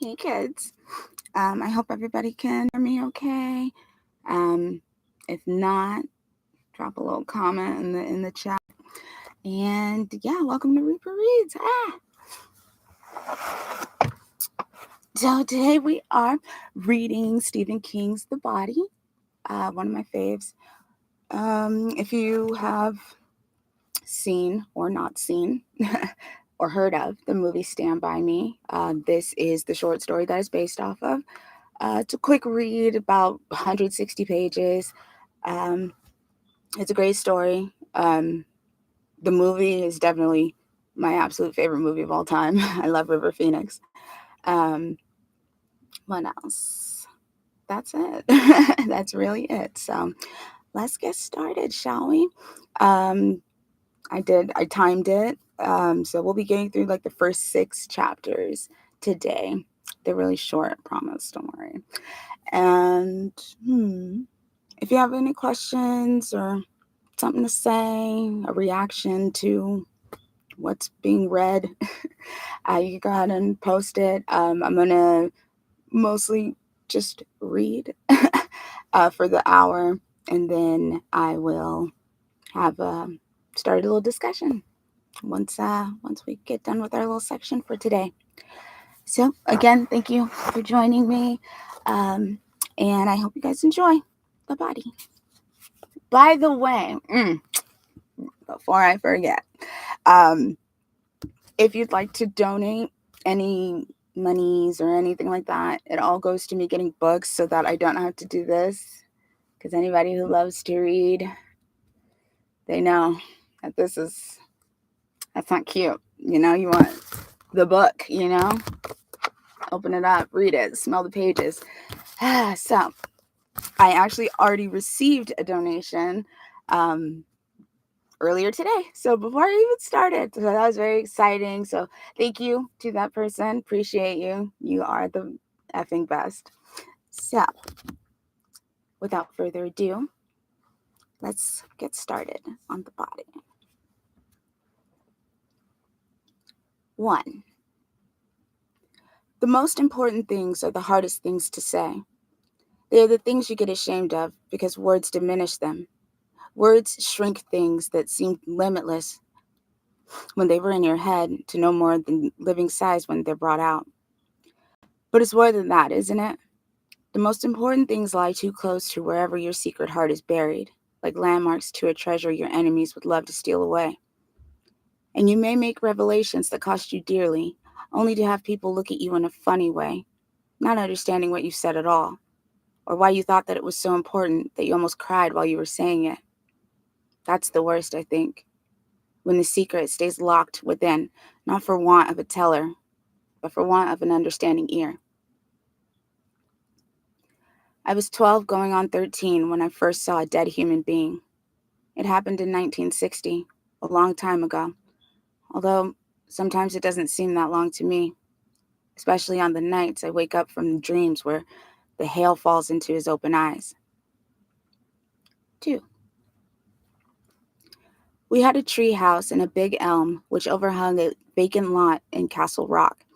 Hey kids. I hope everybody can hear me okay. Um, if not, drop a little comment in the chat. And yeah, welcome to Reaper Reads. So today we are reading Stephen King's The Body, one of my faves. If you have seen or not seen or heard of the movie Stand By Me, this is the short story that is based off of. It's a quick read, about 160 pages. Um, it's a great story. The movie is definitely my absolute favorite movie of all time. I love River Phoenix. Um, what else? That's it. That's really it. So let's get started, shall we? Um, I timed it. So we'll be getting through like the first 6 chapters today. They're really short, I promise. Don't worry. And if you have any questions or something to say, a reaction to what's being read, you can go ahead and post it. I'm going to mostly just read for the hour, and then I will have start a little discussion once we get done with our little section for today. So again, thank you for joining me, and I hope you guys enjoy The Body. By the way, before I forget, if you'd like to donate any monies or anything like that, it all goes to me getting books so that I don't have to do this. Because anybody who loves to read, they know that that's not cute. You want the book, open it up, read it, smell the pages. So I actually already received a donation earlier today. So before I even started, so that was very exciting. So thank you to that person. Appreciate you. You are the effing best. So without further ado, let's get started on The Body. 1. The most important things are the hardest things to say. They are the things you get ashamed of because words diminish them. Words shrink things that seemed limitless when they were in your head to no more than living size when they're brought out. But it's more than that, isn't it? The most important things lie too close to wherever your secret heart is buried, like landmarks to a treasure your enemies would love to steal away. And you may make revelations that cost you dearly, only to have people look at you in a funny way, not understanding what you said at all, or why you thought that it was so important that you almost cried while you were saying it. That's the worst, I think, when the secret stays locked within, not for want of a teller, but for want of an understanding ear. I was 12 going on 13 when I first saw a dead human being. It happened in 1960, a long time ago, although sometimes it doesn't seem that long to me, especially on the nights I wake up from dreams where the hail falls into his open eyes. 2. We had a tree house and a big elm which overhung a vacant lot in Castle Rock.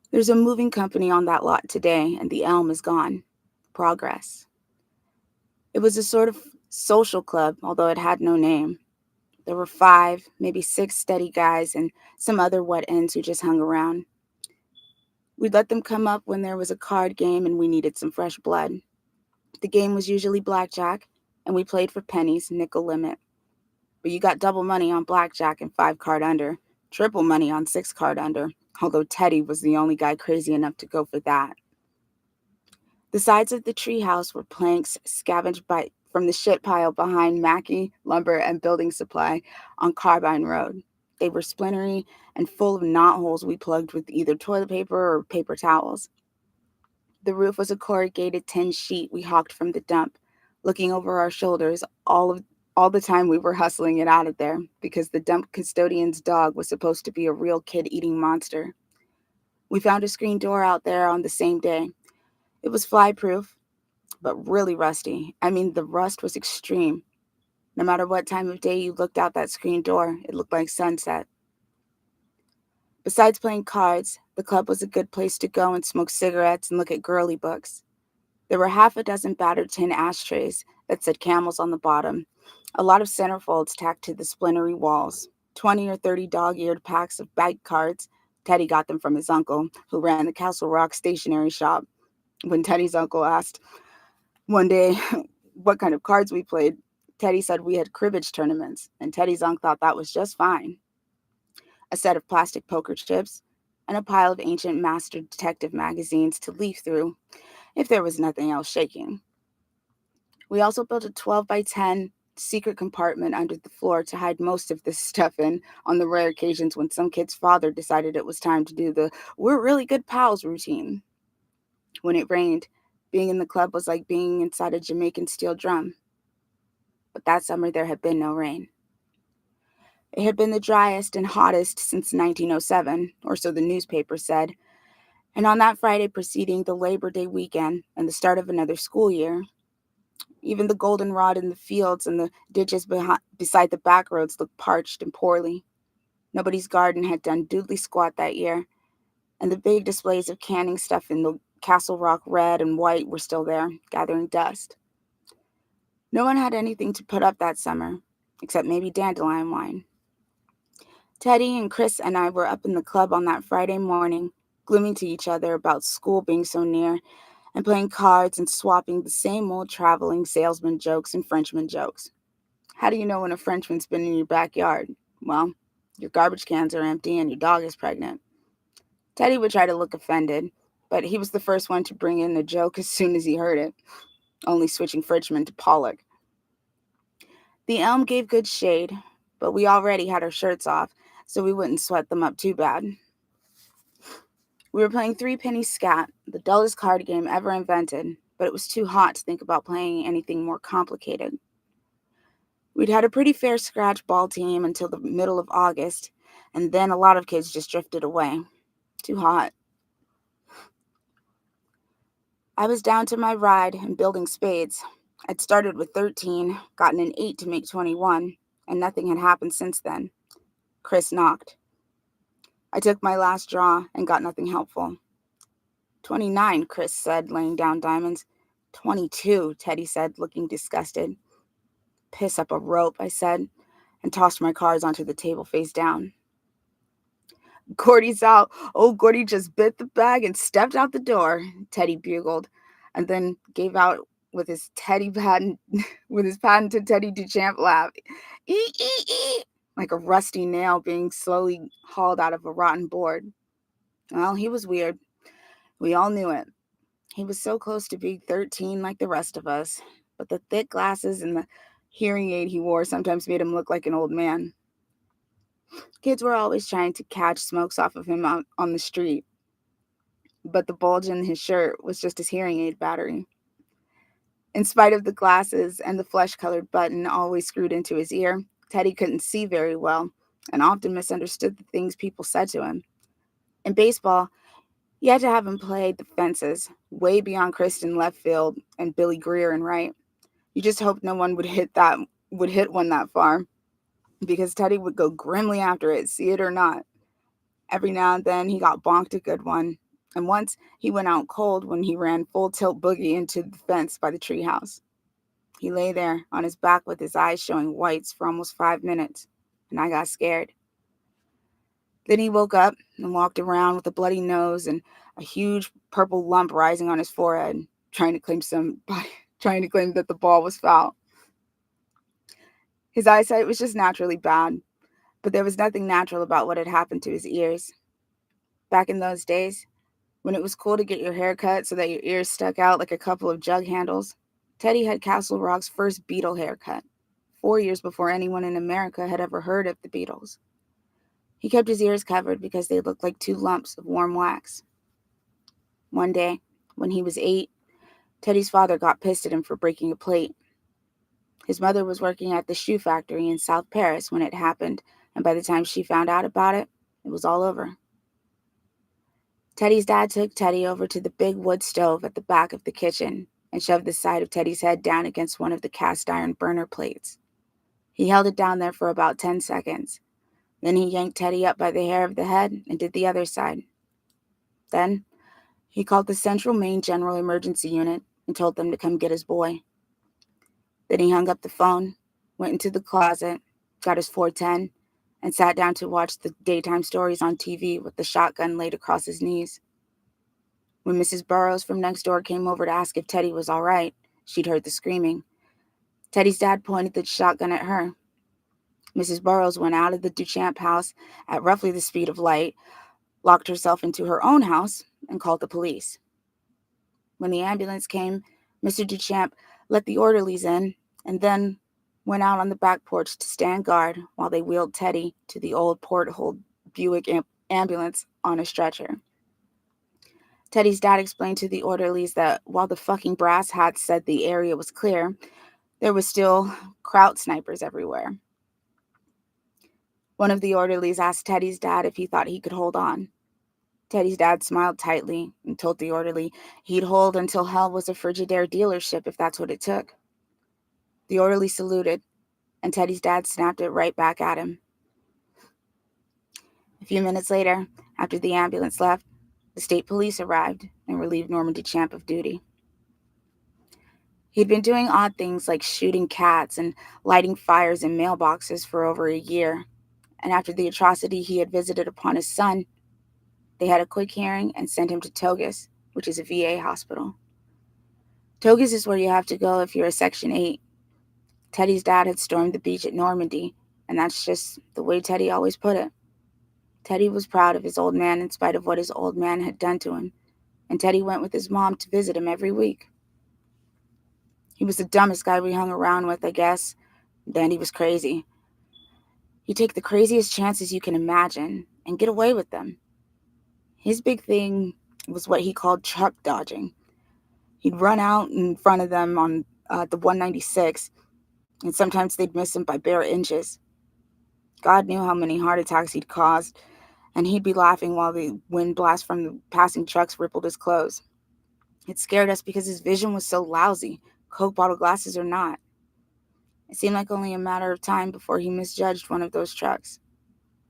There's a moving company on that lot today, and the elm is gone. Progress. It was a sort of social club, although it had no name. There were 5, maybe 6 steady guys and some other wet ends who just hung around. We'd let them come up when there was a card game and we needed some fresh blood. The game was usually blackjack, and we played for pennies, nickel limit. But you got double money on blackjack and 5 card under, triple money on 6 card under, although Teddy was the only guy crazy enough to go for that. The sides of the treehouse were planks scavenged from the shit pile behind Mackey Lumber and Building Supply on Carbine Road. They were splintery and full of knotholes we plugged with either toilet paper or paper towels. The roof was a corrugated tin sheet we hawked from the dump, looking over our shoulders all the time we were hustling it out of there because the dump custodian's dog was supposed to be a real kid-eating monster. We found a screen door out there on the same day. It was fly-proof, but really rusty. I mean, the rust was extreme. No matter what time of day you looked out that screen door, it looked like sunset. Besides playing cards, the club was a good place to go and smoke cigarettes and look at girly books. There were half a dozen battered tin ashtrays that said camels on the bottom, a lot of centerfolds tacked to the splintery walls, 20 or 30 dog-eared packs of bank cards. Teddy got them from his uncle, who ran the Castle Rock stationery shop. When Teddy's uncle asked one day what kind of cards we played, Teddy said we had cribbage tournaments, and Teddy's uncle thought that was just fine. A set of plastic poker chips, and a pile of ancient Master Detective magazines to leaf through if there was nothing else shaking. We also built a 12 by 10 secret compartment under the floor to hide most of this stuff in on the rare occasions when some kid's father decided it was time to do the "we're really good pals" routine. When it rained, being in the club was like being inside a Jamaican steel drum. But that summer there had been no rain. It had been the driest and hottest since 1907, or so the newspaper said, and on that Friday preceding the Labor Day weekend and the start of another school year, even the goldenrod in the fields and the ditches beside the back roads looked parched and poorly. Nobody's garden had done doodly squat that year, and the big displays of canning stuff in the Castle Rock red and white were still there, gathering dust. No one had anything to put up that summer, except maybe dandelion wine. Teddy and Chris and I were up in the club on that Friday morning, glooming to each other about school being so near, and playing cards and swapping the same old traveling salesman jokes and Frenchman jokes. How do you know when a Frenchman's been in your backyard? Well, your garbage cans are empty and your dog is pregnant. Teddy would try to look offended, but he was the first one to bring in a joke as soon as he heard it, only switching Frenchman to Pollock. The elm gave good shade, but we already had our shirts off, so we wouldn't sweat them up too bad. We were playing three-penny scat, the dullest card game ever invented, but it was too hot to think about playing anything more complicated. We'd had a pretty fair scratch ball team until the middle of August, and then a lot of kids just drifted away. Too hot. I was down to my ride and building spades. I'd started with 13, gotten an 8 to make 21, and nothing had happened since then. Chris knocked. I took my last draw and got nothing helpful. 29, Chris said, laying down diamonds. 22, Teddy said, looking disgusted. Piss up a rope, I said, and tossed my cards onto the table face down. Gordy's out. Old Gordy just bit the bag and stepped out the door, Teddy bugled, and then gave out with his patented Teddy Duchamp laugh. Ee, like a rusty nail being slowly hauled out of a rotten board. Well, he was weird. We all knew it. He was so close to being 13 like the rest of us, but the thick glasses and the hearing aid he wore sometimes made him look like an old man. Kids were always trying to catch smokes off of him out on the street, but the bulge in his shirt was just his hearing aid battery. In spite of the glasses and the flesh-colored button always screwed into his ear, Teddy couldn't see very well and often misunderstood the things people said to him. In baseball, you had to have him play the fences, way beyond Kristen left field and Billy Greer in right. You just hoped no one would hit one that far, because Teddy would go grimly after it, see it or not. Every now and then he got bonked a good one, and once he went out cold when he ran full tilt boogie into the fence by the treehouse. He lay there on his back with his eyes showing whites for almost 5 minutes, and I got scared. Then he woke up and walked around with a bloody nose and a huge purple lump rising on his forehead, trying to claim that the ball was foul. His eyesight was just naturally bad, but there was nothing natural about what had happened to his ears. Back in those days, when it was cool to get your hair cut so that your ears stuck out like a couple of jug handles, Teddy had Castle Rock's first Beatle haircut, 4 years before anyone in America had ever heard of the Beatles. He kept his ears covered because they looked like 2 lumps of warm wax. One day, when he was 8, Teddy's father got pissed at him for breaking a plate. His mother was working at the shoe factory in South Paris when it happened, and by the time she found out about it, it was all over. Teddy's dad took Teddy over to the big wood stove at the back of the kitchen and shoved the side of Teddy's head down against one of the cast iron burner plates. He held it down there for about 10 seconds. Then he yanked Teddy up by the hair of the head and did the other side. Then he called the Central Maine General Emergency Unit and told them to come get his boy. Then he hung up the phone, went into the closet, got his 410, and sat down to watch the daytime stories on TV with the shotgun laid across his knees. When Mrs. Burrows from next door came over to ask if Teddy was all right, she'd heard the screaming. Teddy's dad pointed the shotgun at her. Mrs. Burrows went out of the Duchamp house at roughly the speed of light, locked herself into her own house, and called the police. When the ambulance came, Mr. Duchamp let the orderlies in and then went out on the back porch to stand guard while they wheeled Teddy to the old porthole Buick ambulance on a stretcher. Teddy's dad explained to the orderlies that while the fucking brass hats said the area was clear, there was still Kraut snipers everywhere. One of the orderlies asked Teddy's dad if he thought he could hold on. Teddy's dad smiled tightly and told the orderly he'd hold until hell was a Frigidaire dealership if that's what it took. The orderly saluted, and Teddy's dad snapped it right back at him. A few minutes later, after the ambulance left, the state police arrived and relieved Norman Duchamp of duty. He'd been doing odd things like shooting cats and lighting fires in mailboxes for over a year, and after the atrocity he had visited upon his son, they had a quick hearing and sent him to Togus, which is a VA hospital. Togus is where you have to go if you're a Section 8. Teddy's dad had stormed the beach at Normandy, and that's just the way Teddy always put it. Teddy was proud of his old man in spite of what his old man had done to him, and Teddy went with his mom to visit him every week. He was the dumbest guy we hung around with, I guess. Then he was crazy. He'd take the craziest chances you can imagine and get away with them. His big thing was what he called truck dodging. He'd run out in front of them on the 196, and sometimes they'd miss him by bare inches. God knew how many heart attacks he'd caused, and he'd be laughing while the wind blast from the passing trucks rippled his clothes. It scared us because his vision was so lousy, Coke bottle glasses or not. It seemed like only a matter of time before he misjudged one of those trucks.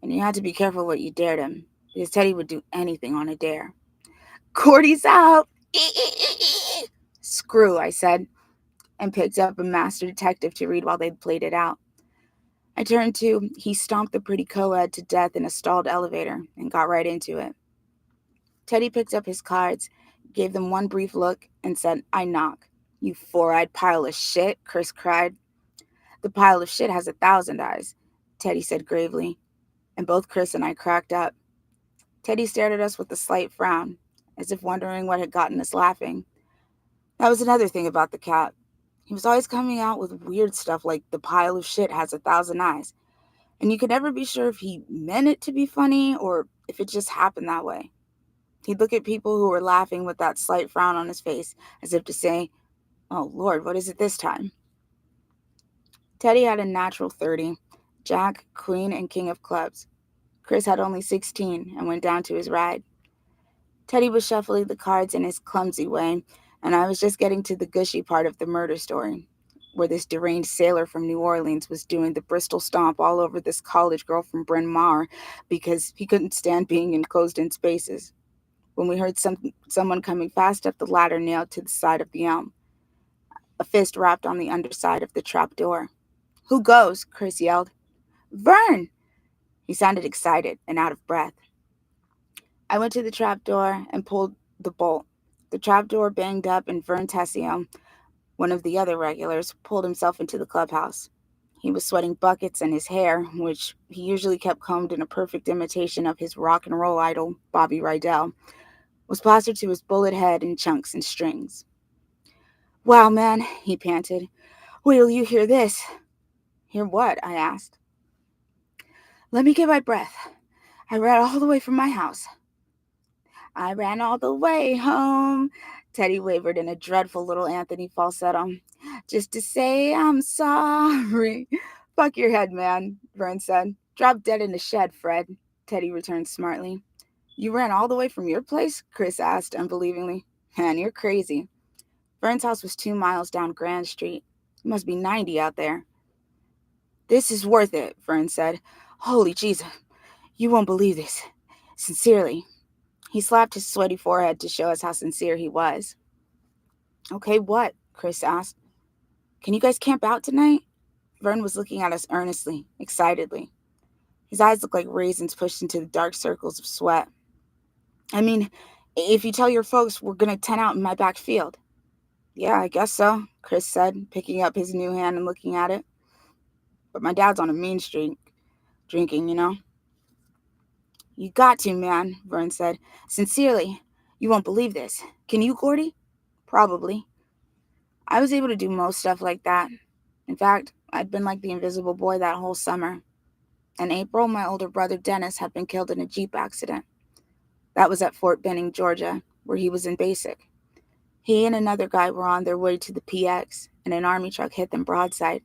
And you had to be careful what you dared him, because Teddy would do anything on a dare. "Cordy's out!" "Screw," I said, and picked up a Master Detective to read while they'd played it out. I turned to He Stomped the Pretty Co-Ed to Death in a Stalled Elevator and got right into it. Teddy picked up his cards, gave them one brief look, and said, "I knock." "You four-eyed pile of shit," Chris cried. "The pile of shit has 1,000 eyes," Teddy said gravely, and both Chris and I cracked up. Teddy stared at us with a slight frown, as if wondering what had gotten us laughing. That was another thing about the cat. He was always coming out with weird stuff like the pile of shit has 1,000 eyes, and you could never be sure if he meant it to be funny or if it just happened that way. He'd look at people who were laughing with that slight frown on his face, as if to say, "Oh Lord, what is it this time?" Teddy had a natural 30, Jack, Queen, and King of Clubs. Chris had only 16 and went down to his ride. Teddy was shuffling the cards in his clumsy way, and I was just getting to the gushy part of the murder story, where this deranged sailor from New Orleans was doing the Bristol stomp all over this college girl from Bryn Mawr because he couldn't stand being in closed-in spaces, when we heard someone coming fast up the ladder nailed to the side of the elm. A fist rapped on the underside of the trap door. "Who goes?" Chris yelled. "Vern!" He sounded excited and out of breath. I went to the trap door and pulled the bolt. The trap door banged up, and Vern Tessio, one of the other regulars, pulled himself into the clubhouse. He was sweating buckets, and his hair, which he usually kept combed in a perfect imitation of his rock and roll idol, Bobby Rydell, was plastered to his bullet head in chunks and strings. "Wow, man," he panted. "Wait till you hear this." "Hear what?" I asked. "Let me get my breath. I ran all the way from my house." "I ran all the way home," Teddy wavered in a dreadful little Anthony falsetto, "just to say I'm sorry." "Fuck your head, man," Vern said. "Drop dead in the shed, Fred," Teddy returned smartly. "You ran all the way from your place?" Chris asked unbelievingly. "Man, you're crazy." Vern's house was 2 miles down Grand Street. It must be 90 out there. "This is worth it," Vern said. "Holy Jesus, You won't believe this. Sincerely. He slapped his sweaty forehead to show us how sincere he was. Okay, what? Chris asked. Can you guys camp out tonight? Vern was looking at us earnestly, excitedly. His eyes looked like raisins pushed into the dark circles of sweat. I mean, if you tell your folks we're going to tent out in my back field. Yeah, I guess so, Chris said, picking up his new hand and looking at it. But my dad's on a mean streak, drinking, you know. You got to, man, Vern said. Sincerely, you won't believe this. Can you, Gordy? Probably. I was able to do most stuff like that. In fact, I'd been like the invisible boy that whole summer. In April, my older brother Dennis had been killed in a Jeep accident. That was at Fort Benning, Georgia, where he was in basic. He and another guy were on their way to the PX, and an army truck hit them broadside.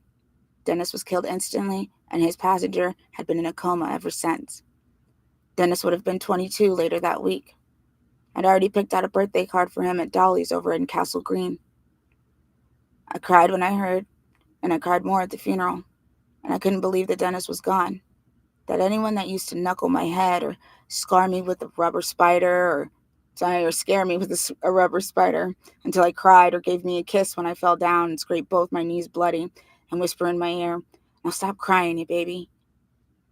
Dennis was killed instantly, and his passenger had been in a coma ever since. Dennis would have been 22 later that week. I'd already picked out a birthday card for him at Dolly's over in Castle Green. I cried when I heard, and I cried more at the funeral, and I couldn't believe that Dennis was gone. That anyone that used to knuckle my head or scar me with a rubber spider or scare me with a rubber spider until I cried or gave me a kiss when I fell down and scraped both my knees bloody and whisper in my ear, "Now stop crying, you baby."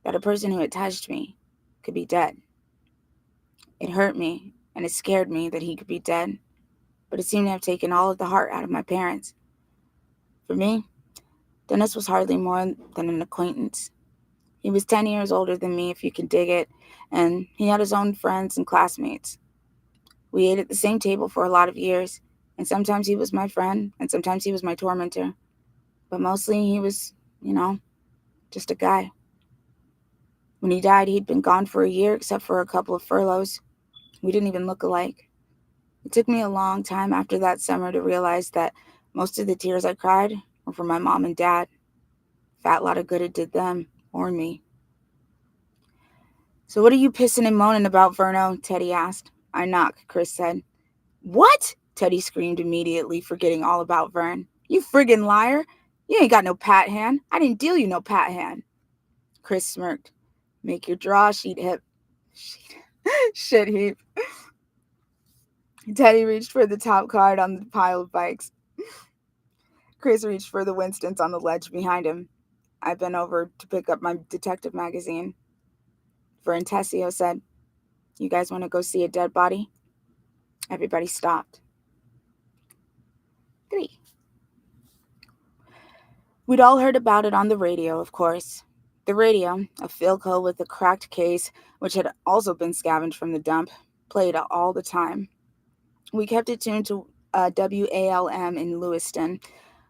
That a person who had touched me could be dead. It hurt me and it scared me that he could be dead, but it seemed to have taken all of the heart out of my parents. For me, Dennis was hardly more than an acquaintance. He was 10 years older than me, if you can dig it, and he had his own friends and classmates. We ate at the same table for a lot of years, and sometimes he was my friend, and sometimes he was my tormentor. But mostly he was, just a guy. When he died, he'd been gone for a year, except for a couple of furloughs. We didn't even look alike. It took me a long time after that summer to realize that most of the tears I cried were for my mom and dad. Fat lot of good it did them, or me. So what are you pissing and moaning about, Verno? Teddy asked. I knocked, Chris said. What? Teddy screamed immediately, forgetting all about Vern. You friggin' liar. You ain't got no pat hand. I didn't deal you no pat hand. Chris smirked. Make your draw sheet hip. Shit heap. Teddy reached for the top card on the pile of bikes. Chris reached for the Winstons on the ledge behind him. I bent over to pick up my detective magazine. Vern Tessio said, You guys want to go see a dead body? Everybody stopped. 3. We'd all heard about it on the radio, of course. The radio, a Philco with a cracked case, which had also been scavenged from the dump, played all the time. We kept it tuned to WALM in Lewiston,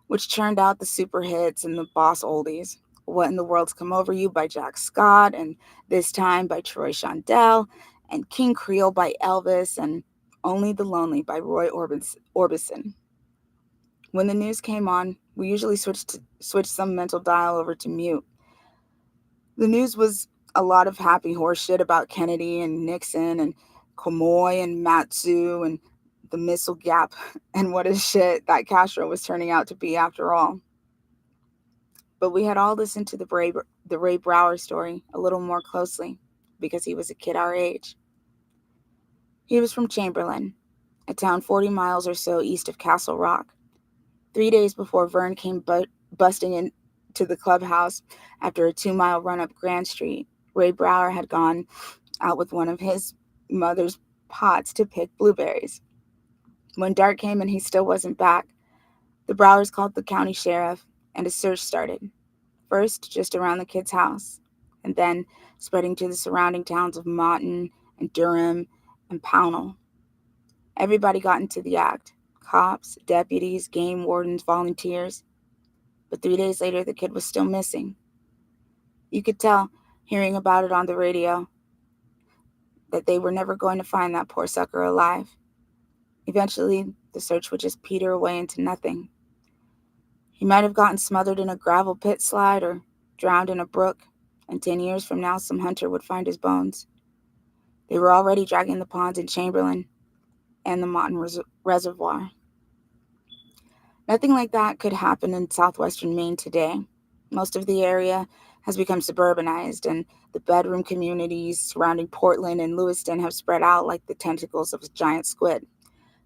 which churned out the super hits and the boss oldies. What in the World's Come Over You by Jack Scott, and This Time by Troy Shondell, and King Creole by Elvis, and Only the Lonely by Roy Orbison. When the news came on, we usually switched some mental dial over to mute. The news was a lot of happy horse shit about Kennedy and Nixon and Comoy and Matsu and the missile gap and what a shit that Castro was turning out to be after all. But we had all listened to the Ray Brower story a little more closely because he was a kid our age. He was from Chamberlain, a town 40 miles or so east of Castle Rock. 3 days before Vern came busting into the clubhouse after a 2-mile run up Grand Street, Ray Brower had gone out with one of his mother's pots to pick blueberries. When dark came and he still wasn't back, the Browers called the county sheriff and a search started. First, just around the kid's house, and then spreading to the surrounding towns of Moughton and Durham and Pownell. Everybody got into the act. Cops, deputies, game wardens, volunteers. But 3 days later, the kid was still missing. You could tell, hearing about it on the radio, that they were never going to find that poor sucker alive. Eventually, the search would just peter away into nothing. He might have gotten smothered in a gravel pit slide or drowned in a brook, and 10 years from now, some hunter would find his bones. They were already dragging the ponds in Chamberlain and the Moughton Reservoir. Nothing like that could happen in southwestern Maine today. Most of the area has become suburbanized, and the bedroom communities surrounding Portland and Lewiston have spread out like the tentacles of a giant squid.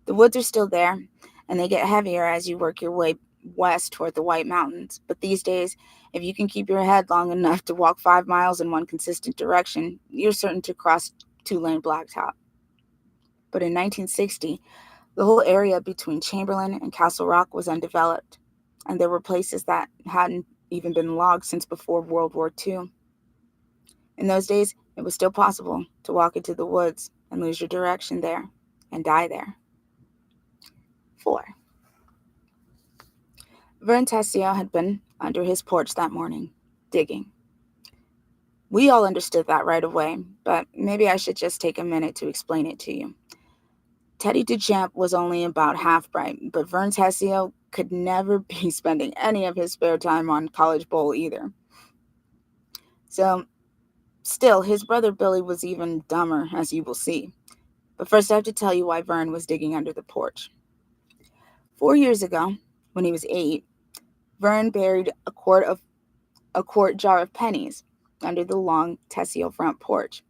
The woods are still there, and they get heavier as you work your way west toward the White Mountains. But these days, if you can keep your head long enough to walk 5 miles in one consistent direction, you're certain to cross two-lane blacktop. But in 1960, the whole area between Chamberlain and Castle Rock was undeveloped, and there were places that hadn't even been logged since before World War II. In those days, it was still possible to walk into the woods and lose your direction there and die there. 4. Vern Tessio had been under his porch that morning, digging. We all understood that right away, but maybe I should just take a minute to explain it to you. Teddy Duchamp was only about half bright, but Vern Tessio could never be spending any of his spare time on College Bowl either. So, still, his brother Billy was even dumber, as you will see. But first I have to tell you why Vern was digging under the porch. 4 years ago, when he was 8, Vern buried a quart jar of pennies under the long Tessio front porch.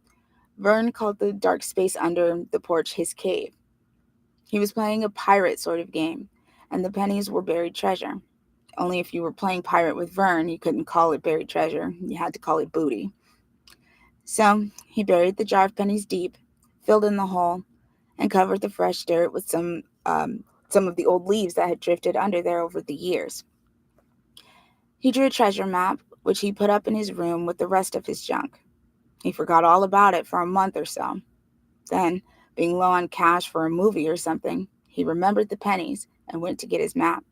Vern called the dark space under the porch his cave. He was playing a pirate sort of game, and the pennies were buried treasure. Only if you were playing pirate with Vern, you couldn't call it buried treasure. You had to call it booty. So he buried the jar of pennies deep, filled in the hole, and covered the fresh dirt with some of the old leaves that had drifted under there over the years. He drew a treasure map, which he put up in his room with the rest of his junk. He forgot all about it for a month or so. Then, being low on cash for a movie or something, he remembered the pennies and went to get his map.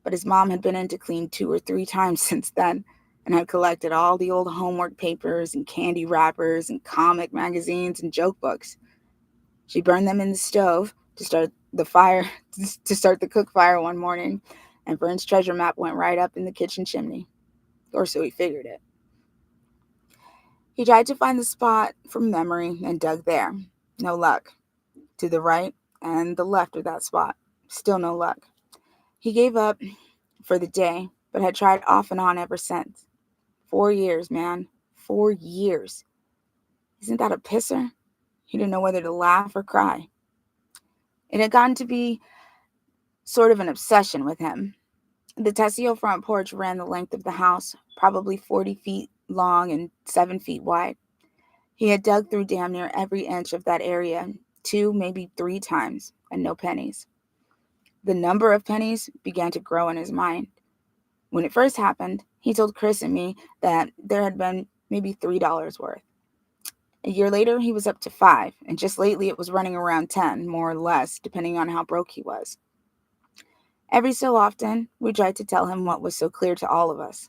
But his mom had been in to clean 2 or 3 times since then, and had collected all the old homework papers and candy wrappers and comic magazines and joke books. She burned them in the stove to start the cook fire one morning, and Vern's treasure map went right up in the kitchen chimney. Or so he figured it. He tried to find the spot from memory and dug there. No luck. To the right and the left of that spot. Still no luck. He gave up for the day, but had tried off and on ever since. 4 years, man. 4 years. Isn't that a pisser? He didn't know whether to laugh or cry. It had gotten to be sort of an obsession with him. The Tessio front porch ran the length of the house, probably 40 feet long and 7 feet wide. He had dug through damn near every inch of that area 2, maybe 3 times, and no pennies. The number of pennies began to grow in his mind. When it first happened, he told Chris and me that there had been maybe $3 worth. A year later, he was up to 5, and just lately it was running around 10, more or less, depending on how broke he was. Every so often, we tried to tell him what was so clear to all of us,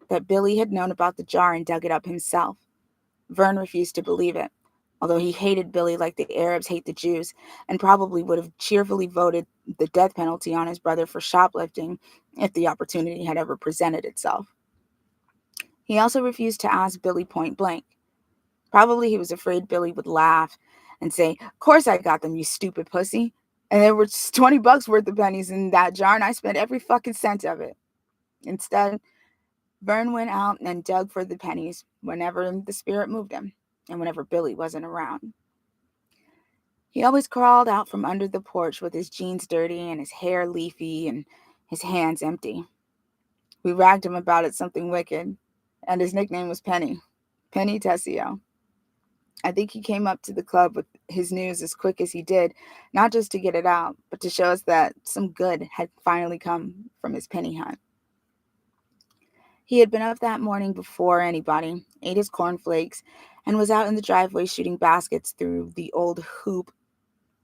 that Billy had known about the jar and dug it up himself. Vern refused to believe it, although he hated Billy like the Arabs hate the Jews, and probably would have cheerfully voted the death penalty on his brother for shoplifting if the opportunity had ever presented itself. He also refused to ask Billy point blank. Probably he was afraid Billy would laugh and say, "Of course I got them, you stupid pussy. And there were $20 worth of pennies in that jar, and I spent every fucking cent of it." Instead, Vern went out and dug for the pennies whenever the spirit moved him, and whenever Billy wasn't around. He always crawled out from under the porch with his jeans dirty and his hair leafy and his hands empty. We ragged him about it something wicked, and his nickname was Penny. Penny Tessio. I think he came up to the club with his news as quick as he did, not just to get it out, but to show us that some good had finally come from his penny hunt. He had been up that morning before anybody, ate his cornflakes, and was out in the driveway shooting baskets through the old hoop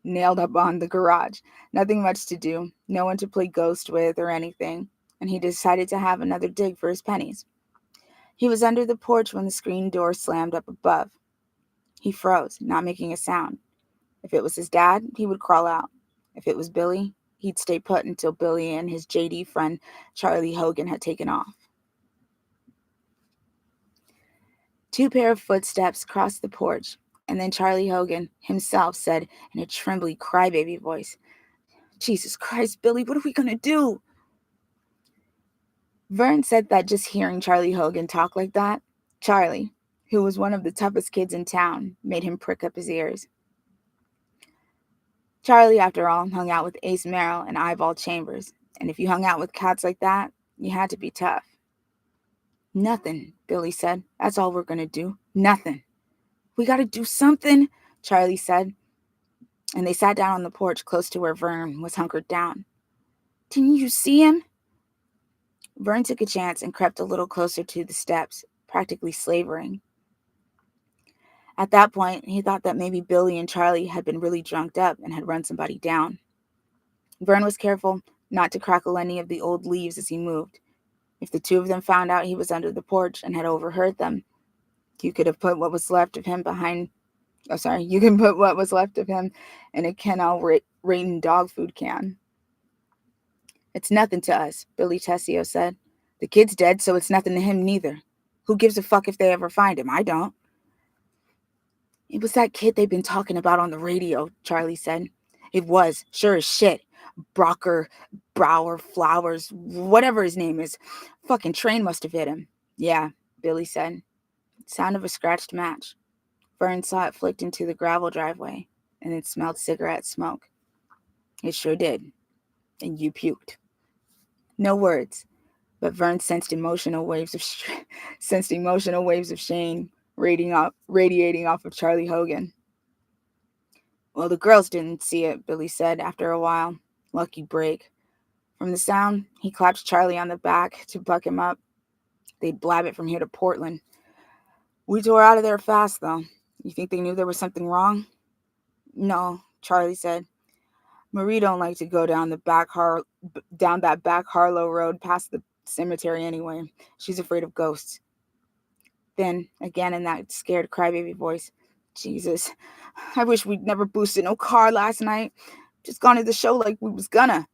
nailed up on the garage. Nothing much to do, no one to play ghost with or anything, and he decided to have another dig for his pennies. He was under the porch when the screen door slammed up above. He froze, not making a sound. If it was his dad, he would crawl out. If it was Billy, he'd stay put until Billy and his JD friend Charlie Hogan had taken off. 2 pair of footsteps crossed the porch, and then Charlie Hogan himself said in a trembly crybaby voice, "Jesus Christ, Billy, what are we going to do?" Vern said that just hearing Charlie Hogan talk like that Charlie, who was one of the toughest kids in town, made him prick up his ears. Charlie, after all, hung out with Ace Merrill and Eyeball Chambers, and if you hung out with cats like that, you had to be tough. Nothing, Billy said. That's all we're gonna do. Nothing. We gotta do something, Charlie said, and they sat down on the porch close to where Vern was hunkered down. Didn't you see him? Vern took a chance and crept a little closer to the steps, practically slavering. At that point, he thought that maybe Billy and Charlie had been really drunked up and had run somebody down. Vern was careful not to crackle any of the old leaves as he moved. If the two of them found out he was under the porch and had overheard them, you could have put what was left of him you can put what was left of him in a Kennel Rayton dog food can. It's nothing to us, Billy Tessio said. The kid's dead, so it's nothing to him neither. Who gives a fuck if they ever find him? I don't. It was that kid they've been talking about on the radio, Charlie said. It was, sure as shit. Brower, Flowers, whatever his name is. Fucking train must have hit him. Yeah, Billy said. Sound of a scratched match. Vern saw it flicked into the gravel driveway, and it smelled cigarette smoke. It sure did. And you puked. No words, but Vern sensed emotional waves of shame radiating off of Charlie Hogan. Well, the girls didn't see it, Billy said after a while. Lucky break. From the sound, he clapped Charlie on the back to buck him up. They'd blab it from here to Portland. We tore out of there fast, though. You think they knew there was something wrong? No, Charlie said. Marie don't like to go down that back Harlow road past the cemetery anyway. She's afraid of ghosts. Then, again in that scared crybaby voice, Jesus, I wish we'd never boosted no car last night. Just gone to the show like we was gonna.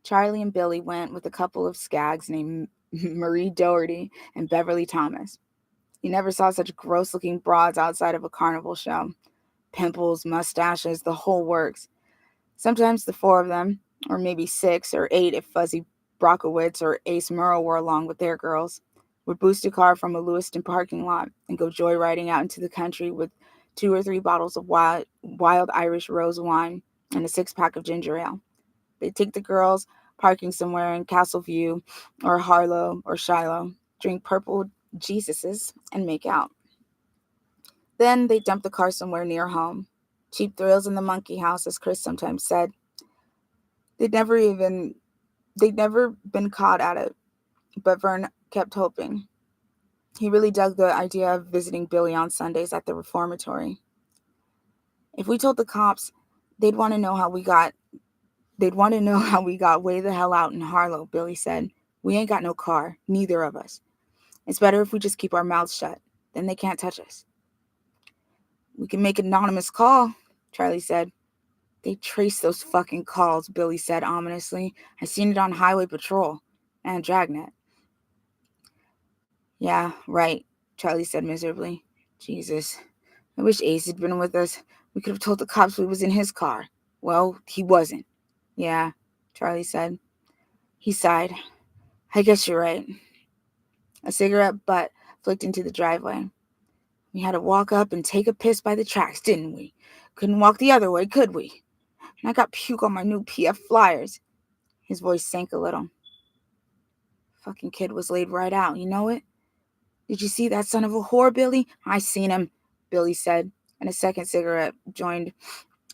Charlie and Billy went with a couple of skags named Marie Doherty and Beverly Thomas. You never saw such gross-looking broads outside of a carnival show. Pimples, mustaches, the whole works. Sometimes the four of them, or maybe 6 or 8 if Fuzzy Brockowitz or Ace Merle were along with their girls, would boost a car from a Lewiston parking lot and go joyriding out into the country with 2 or 3 bottles of wild Irish rose wine and a 6-pack of ginger ale. They'd take the girls, parking somewhere in Castleview or Harlow or Shiloh, drink purple Jesuses, and make out. Then they'd dump the car somewhere near home. Cheap thrills in the monkey house, as Chris sometimes said. They'd never been caught at it, but Vern kept hoping. He really dug the idea of visiting Billy on Sundays at the reformatory. If we told the cops, they'd want to know how we got way the hell out in Harlow, Billy said. We ain't got no car, neither of us. It's better if we just keep our mouths shut. Then they can't touch us. We can make an anonymous call, Charlie said. They traced those fucking calls, Billy said ominously. I seen it on Highway Patrol and Dragnet. Yeah, right, Charlie said miserably. Jesus, I wish Ace had been with us. We could have told the cops we was in his car. Well, he wasn't. Yeah, Charlie said. He sighed. I guess you're right. A cigarette butt flicked into the driveway. We had to walk up and take a piss by the tracks, didn't we? Couldn't walk the other way, could we? And I got puke on my new PF Flyers. His voice sank a little. Fucking kid was laid right out, you know it? Did you see that son of a whore, Billy? I seen him, Billy said, and a second cigarette joined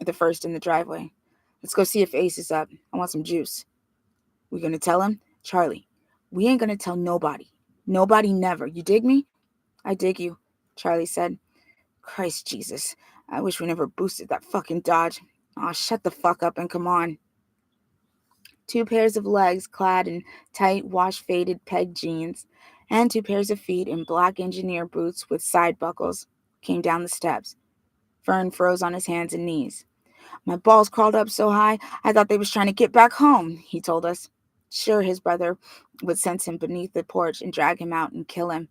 the first in the driveway. Let's go see if Ace is up. I want some juice. We gonna tell him? Charlie, we ain't gonna tell nobody. Nobody never. You dig me? I dig you, Charlie said. Christ Jesus, I wish we never boosted that fucking Dodge. Aw, shut the fuck up and come on. 2 pairs of legs clad in tight, wash-faded peg jeans, and 2 pairs of feet in black engineer boots with side buckles came down the steps. Vern froze on his hands and knees. My balls crawled up so high, I thought they was trying to get back home, he told us. Sure, his brother would sense him beneath the porch and drag him out and kill him.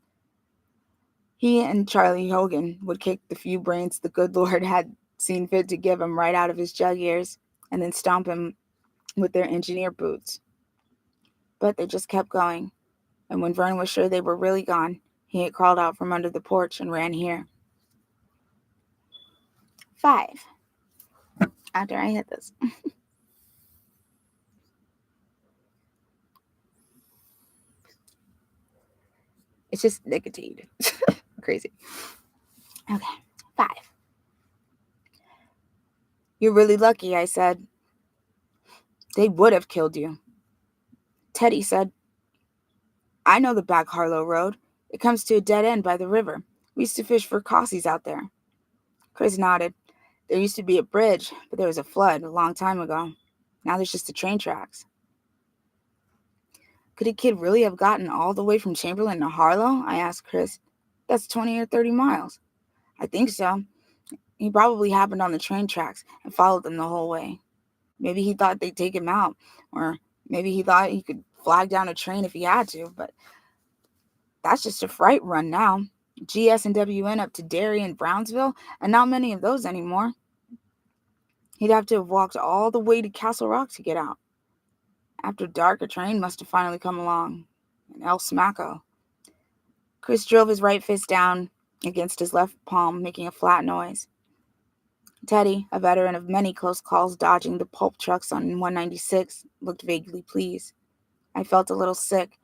He and Charlie Hogan would kick the few brains the good Lord had seen fit to give him right out of his jug ears, and then stomp him with their engineer boots. But they just kept going, and when Vern was sure they were really gone, He had crawled out from under the porch and ran here. 5. After I hit this. It's just nicotine. Crazy. Okay. 5. You're really lucky, I said. They would have killed you. Teddy said, I know the back Harlow Road. It comes to a dead end by the river. We used to fish for Cossies out there. Chris nodded. There used to be a bridge, but there was a flood a long time ago. Now there's just the train tracks. Could a kid really have gotten all the way from Chamberlain to Harlow? I asked Chris. That's 20 or 30 miles. I think so. He probably happened on the train tracks and followed them the whole way. Maybe he thought they'd take him out, or maybe he thought he could flag down a train if he had to, but that's just a freight run now. GS and WN up to Derry and Brownsville, and not many of those anymore. He'd have to have walked all the way to Castle Rock to get out. After dark, a train must have finally come along. An El Smacko. Chris drove his right fist down against his left palm, making a flat noise. Teddy, a veteran of many close calls dodging the pulp trucks on 196, looked vaguely pleased. I felt a little sick,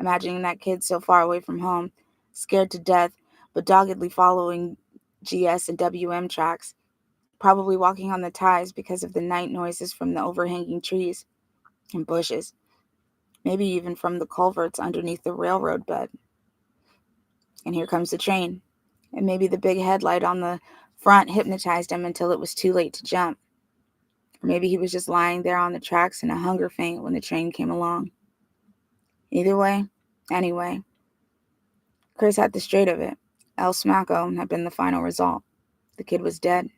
imagining that kid so far away from home, scared to death, but doggedly following GS and WM tracks, probably walking on the ties because of the night noises from the overhanging trees and bushes, maybe even from the culverts underneath the railroad bed. And here comes the train, and maybe the big headlight on the front hypnotized him until it was too late to jump. Or maybe he was just lying there on the tracks in a hunger faint when the train came along. Either way, anyway, Chris had the straight of it. El Smacko had been the final result. The kid was dead.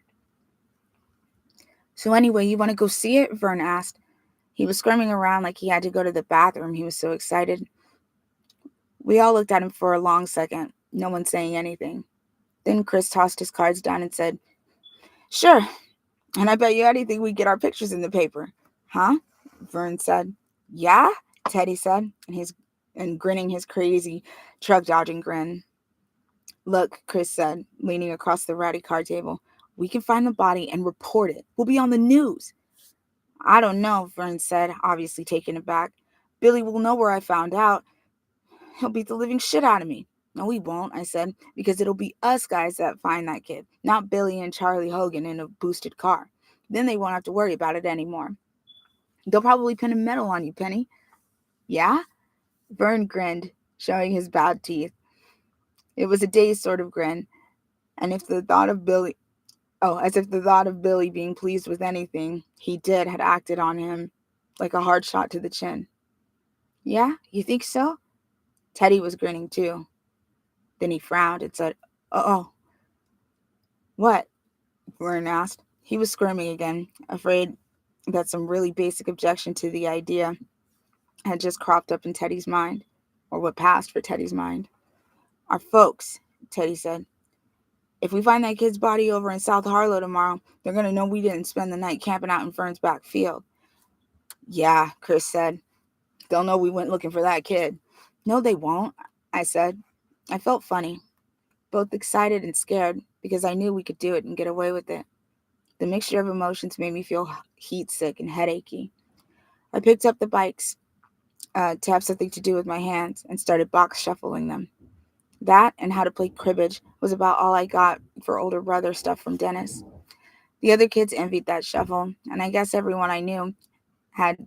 So anyway, you want to go see it? Vern asked. He was squirming around like he had to go to the bathroom. He was so excited. We all looked at him for a long second, no one saying anything. Then Chris tossed his cards down and said, Sure, and I bet you anything we get our pictures in the paper. Huh? Vern said. Yeah? Teddy said, and grinning his crazy truck-dodging grin. Look, Chris said, leaning across the ratty card table. We can find the body and report it. We'll be on the news. I don't know, Vern said, obviously taken aback. Billy will know where I found out. He'll beat the living shit out of me. No, he won't, I said, because it'll be us guys that find that kid, not Billy and Charlie Hogan in a boosted car. Then they won't have to worry about it anymore. They'll probably pin a medal on you, Penny. Yeah? Vern grinned, showing his bad teeth. It was a dazed sort of grin, and as if the thought of Billy being pleased with anything he did had acted on him like a hard shot to the chin. Yeah, you think so? Teddy was grinning too. Then he frowned and said, Uh-oh. What? Vern asked. He was squirming again, afraid that some really basic objection to the idea had just cropped up in Teddy's mind, or what passed for Teddy's mind. Our folks, Teddy said. If we find that kid's body over in South Harlow tomorrow, they're going to know we didn't spend the night camping out in Vern's back field. Yeah, Chris said. They'll know we went looking for that kid. No, they won't, I said. I felt funny, both excited and scared, because I knew we could do it and get away with it. The mixture of emotions made me feel heat sick and headachy. I picked up the bikes to have something to do with my hands and started box shuffling them. That and how to play cribbage was about all I got for older brother stuff from Dennis. The other kids envied that shuffle, and I guess everyone I knew had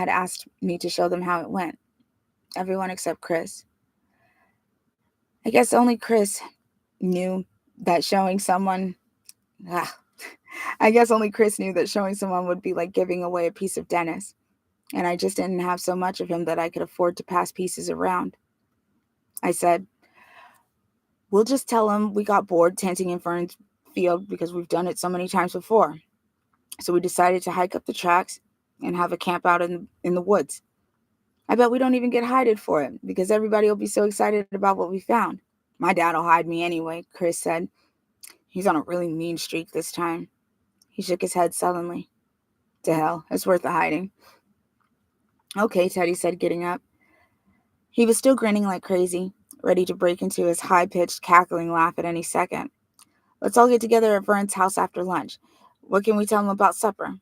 asked me to show them how it went. Everyone except Chris. I guess only Chris knew that showing someone would be like giving away a piece of Dennis, and I just didn't have so much of him that I could afford to pass pieces around. I said, we'll just tell him we got bored tenting in Fern's field because we've done it so many times before. So we decided to hike up the tracks and have a camp out in the woods. I bet we don't even get hided for it because everybody will be so excited about what we found. My dad will hide me anyway, Chris said. He's on a really mean streak this time. He shook his head sullenly. To hell, it's worth the hiding. Okay, Teddy said, getting up. He was still grinning like crazy, ready to break into his high-pitched, cackling laugh at any second. "Let's all get together at Vern's house after lunch. What can we tell him about supper?"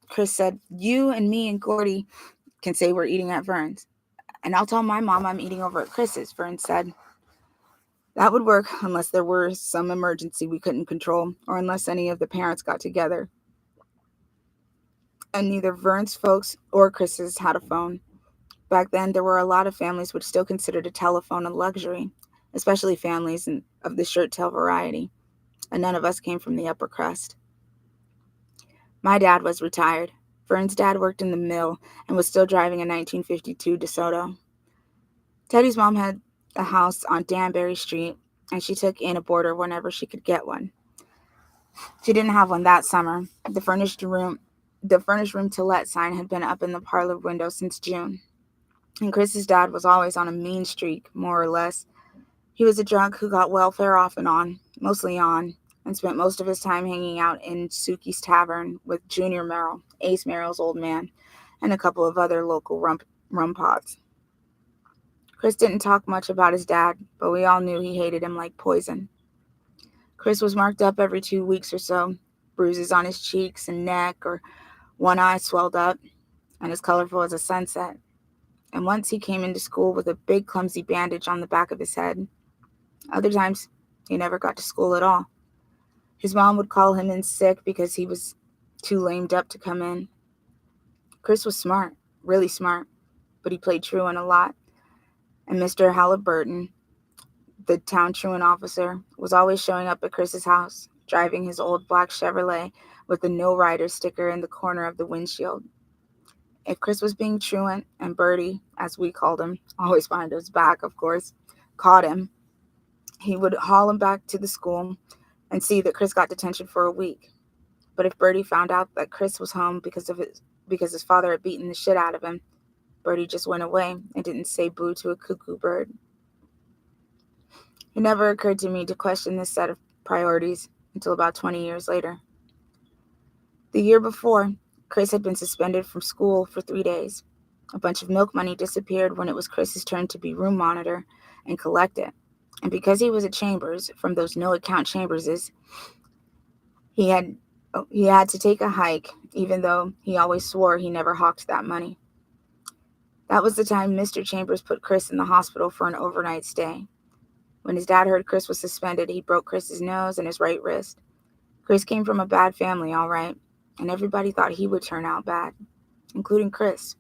Chris said, "You and me and Gordy can say we're eating at Vern's. And I'll tell my mom I'm eating over at Chris's," Vern said. That would work unless there were some emergency we couldn't control, or unless any of the parents got together. And neither Vern's folks or Chris's had a phone. Back then, there were a lot of families which still considered a telephone a luxury, especially families of the shirt tail variety, and none of us came from the upper crust. My dad was retired. Vern's dad worked in the mill and was still driving a 1952 DeSoto. Teddy's mom had a house on Danbury Street, and she took in a boarder whenever she could get one. She didn't have one that summer. The furnished room to let sign had been up in the parlor window since June. And Chris's dad was always on a mean streak, more or less. He was a drunk who got welfare off and on, mostly on, and spent most of his time hanging out in Suki's Tavern with Junior Merrill, Ace Merrill's old man, and a couple of other local rum pots. Chris didn't talk much about his dad, but we all knew he hated him like poison. Chris was marked up every 2 weeks or so, bruises on his cheeks and neck, or one eye swelled up, and as colorful as a sunset. And once he came into school with a big clumsy bandage on the back of his head. Other times, he never got to school at all. His mom would call him in sick because he was too lamed up to come in. Chris was smart, really smart, but he played truant a lot. And Mr. Halliburton, the town truant officer, was always showing up at Chris's house, driving his old black Chevrolet with the no rider sticker in the corner of the windshield. If Chris was being truant and Bertie, as we called him, always behind his back, of course, caught him, he would haul him back to the school and see that Chris got detention for a week. But if Bertie found out that Chris was home because his father had beaten the shit out of him, Bertie just went away and didn't say boo to a cuckoo bird. It never occurred to me to question this set of priorities until about 20 years later. The year before, Chris had been suspended from school for 3 days. A bunch of milk money disappeared when it was Chris's turn to be room monitor and collect it. And because he was at Chambers, from those no-account Chamberses, he had to take a hike, even though he always swore he never hawked that money. That was the time Mr. Chambers put Chris in the hospital for an overnight stay. When his dad heard Chris was suspended, he broke Chris's nose and his right wrist. Chris came from a bad family, all right, and everybody thought he would turn out bad, including Chris.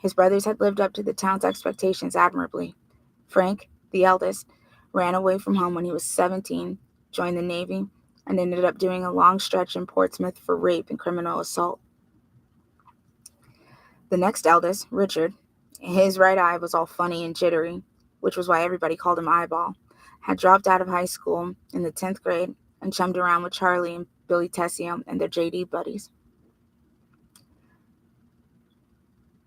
His brothers had lived up to the town's expectations admirably. Frank, the eldest, ran away from home when he was 17, joined the Navy, and ended up doing a long stretch in Portsmouth for rape and criminal assault. The next eldest, Richard, his right eye was all funny and jittery, which was why everybody called him Eyeball, had dropped out of high school in the 10th grade and chummed around with Charlie and Billy Tessio and their JD buddies.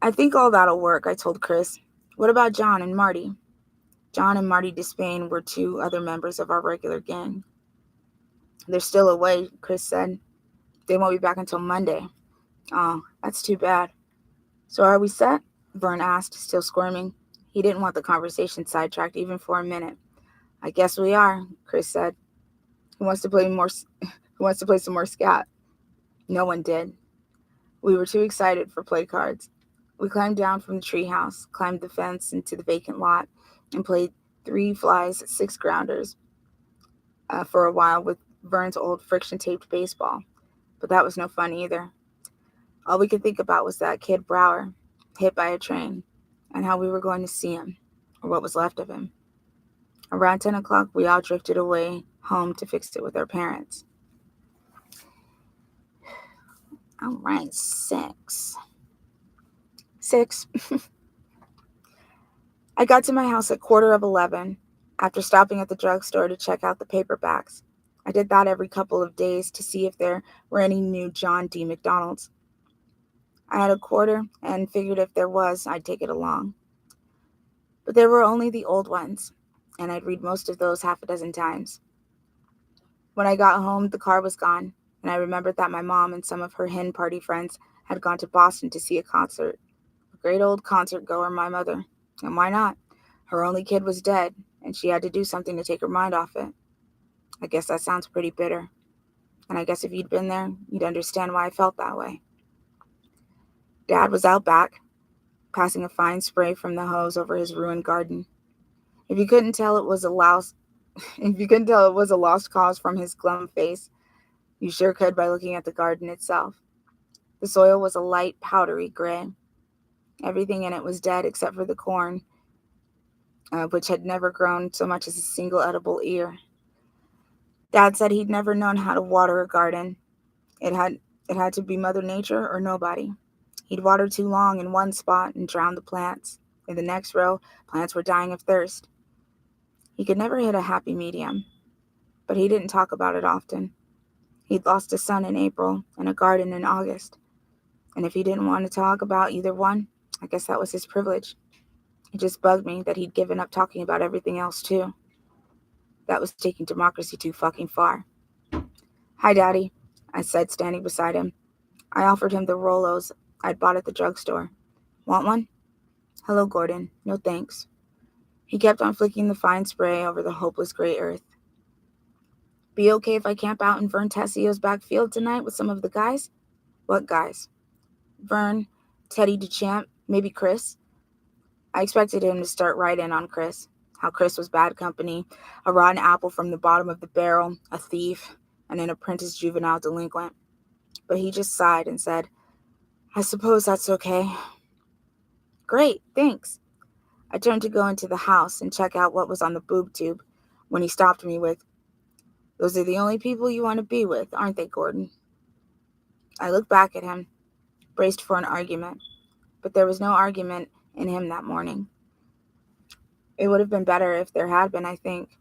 "I think all that'll work," I told Chris. "What about John and Marty?" John and Marty Despain were 2 other members of our regular gang. "They're still away," Chris said. "They won't be back until Monday." "Oh, that's too bad." "So are we set?" Vern asked, still squirming. He didn't want the conversation sidetracked even for a minute. "I guess we are," Chris said. Who wants to play some more scat?" No one did. We were too excited for play cards. We climbed down from the treehouse, climbed the fence into the vacant lot, and played 3 flies, 6 grounders for a while with Vern's old friction-taped baseball. But that was no fun either. All we could think about was that kid Brower, hit by a train, and how we were going to see him, or what was left of him. Around 10 o'clock, we all drifted away home to fix it with our parents. All right, 6. I got to my house at 11:15 after stopping at the drugstore to check out the paperbacks. I did that every couple of days to see if there were any new John D. McDonald's. I had a quarter and figured if there was, I'd take it along. But there were only the old ones, and I'd read most of those half a dozen times. When I got home, the car was gone, and I remembered that my mom and some of her hen party friends had gone to Boston to see a concert. A great old concert goer, my mother. And why not? Her only kid was dead, and she had to do something to take her mind off it. I guess that sounds pretty bitter. And I guess if you'd been there, you'd understand why I felt that way. Dad was out back, passing a fine spray from the hose over his ruined garden. If you couldn't tell it was a lost cause from his glum face, you sure could by looking at the garden itself. The soil was a light, powdery gray. Everything in it was dead except for the corn, which had never grown so much as a single edible ear. Dad said he'd never known how to water a garden. It had to be Mother Nature or nobody. He'd watered too long in one spot and drowned the plants. In the next row, plants were dying of thirst. He could never hit a happy medium, but he didn't talk about it often. He'd lost a son in April and a garden in August. And if he didn't want to talk about either one, I guess that was his privilege. It just bugged me that he'd given up talking about everything else too. That was taking democracy too fucking far. "Hi, Daddy," I said, standing beside him. I offered him the Rolos I'd bought at the drugstore. "Want one?" "Hello, Gordon. No thanks." He kept on flicking the fine spray over the hopeless gray earth. "Be okay if I camp out in Vern Tessio's backfield tonight with some of the guys?" "What guys?" "Vern, Teddy DeChamp, maybe Chris." I expected him to start right in on Chris. How Chris was bad company, a rotten apple from the bottom of the barrel, a thief, and an apprentice juvenile delinquent. But he just sighed and said, "I suppose that's okay." "Great, thanks." I turned to go into the house and check out what was on the boob tube when he stopped me with, "Those are the only people you want to be with, aren't they, Gordon?" I looked back at him, braced for an argument, but there was no argument in him that morning. It would have been better if there had been, I think.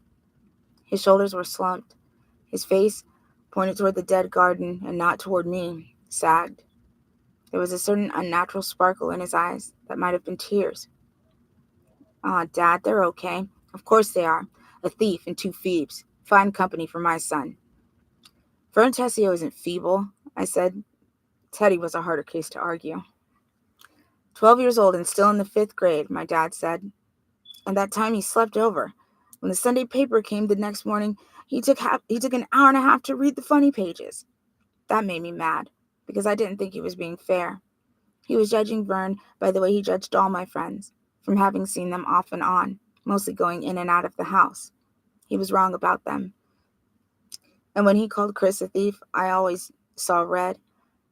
His shoulders were slumped. His face, pointed toward the dead garden and not toward me, sagged. There was a certain unnatural sparkle in his eyes that might have been tears. "Aw, Dad, they're okay. Of course they are. A thief and two Phoebes. Fine company for my son." "Vern Tessio isn't feeble," I said. Teddy was a harder case to argue. 12 years old and still in the 5th grade, my dad said. And that time he slept over. When the Sunday paper came the next morning, he took an hour and a half to read the funny pages. That made me mad, because I didn't think he was being fair. He was judging Vern by the way he judged all my friends, from having seen them off and on, mostly going in and out of the house. He was wrong about them. And when he called Chris a thief, I always saw red,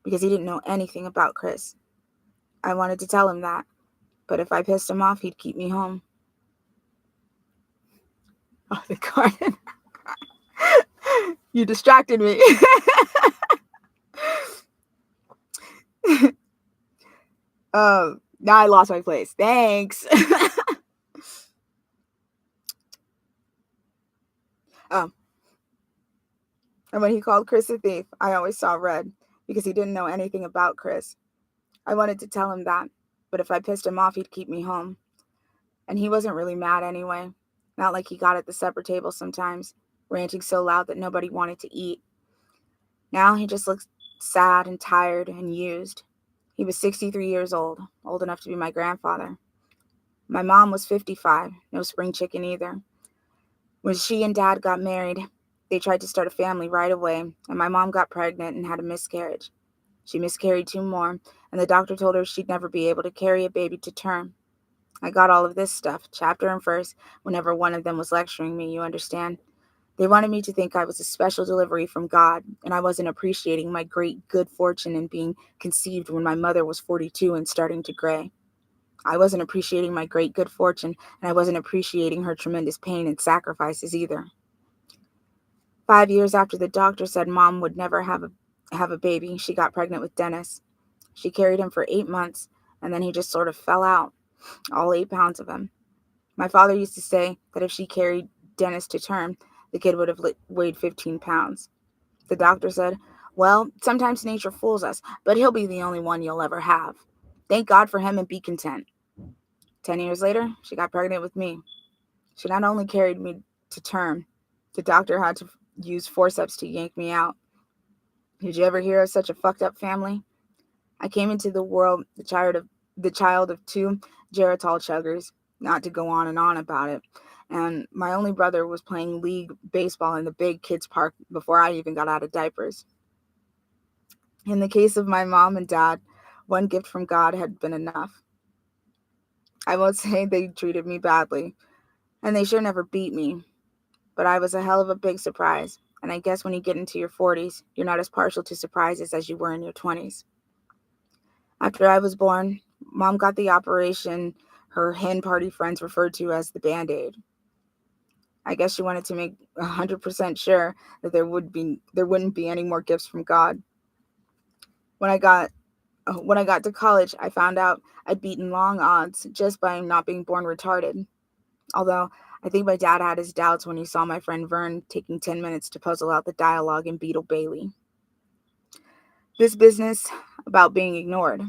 because he didn't know anything about Chris. I wanted to tell him that, but if I pissed him off, he'd keep me home. Oh, the garden. You distracted me. Now I lost my place. Thanks. Oh. And when he called Chris a thief, I always saw red, because he didn't know anything about Chris. I wanted to tell him that, but if I pissed him off, he'd keep me home. And he wasn't really mad anyway. Not like he got at the supper table sometimes, ranting so loud that nobody wanted to eat. Now he just looked sad and tired and used. He was 63 years old enough to be my grandfather. My mom was 55, no spring chicken either. When she and Dad got married, they tried to start a family right away, and my mom got pregnant and had a miscarriage. She miscarried 2 more, and the doctor told her she'd never be able to carry a baby to term. I got all of this stuff, chapter and verse, whenever one of them was lecturing me, you understand? They wanted me to think I was a special delivery from God, and I wasn't appreciating my great good fortune in being conceived when my mother was 42 and starting to gray. I wasn't appreciating my great good fortune, and I wasn't appreciating her tremendous pain and sacrifices either. 5 years after the doctor said Mom would never have a baby, she got pregnant with Dennis. She carried him for 8 months, and then he just sort of fell out, all 8 pounds of him. My father used to say that if she carried Dennis to term, the kid would have weighed 15 pounds. The doctor said, "Well, sometimes nature fools us, but he'll be the only one you'll ever have. Thank God for him and be content." 10 years later, she got pregnant with me. She not only carried me to term, the doctor had to use forceps to yank me out. Did you ever hear of such a fucked up family? I came into the world the child of 2 Geritol chuggers, not to go on and on about it. And my only brother was playing league baseball in the big kids park before I even got out of diapers. In the case of my mom and dad, one gift from God had been enough. I won't say they treated me badly, and they sure never beat me, but I was a hell of a big surprise. And I guess when you get into your 40s, you're not as partial to surprises as you were in your 20s. After I was born, Mom got the operation her hen party friends referred to as the Band-Aid. I guess she wanted to make 100% sure that there wouldn't be any more gifts from God. When I got to college, I found out I'd beaten long odds just by not being born retarded. Although I think my dad had his doubts when he saw my friend Vern taking 10 minutes to puzzle out the dialogue in Beetle Bailey. This business about being ignored.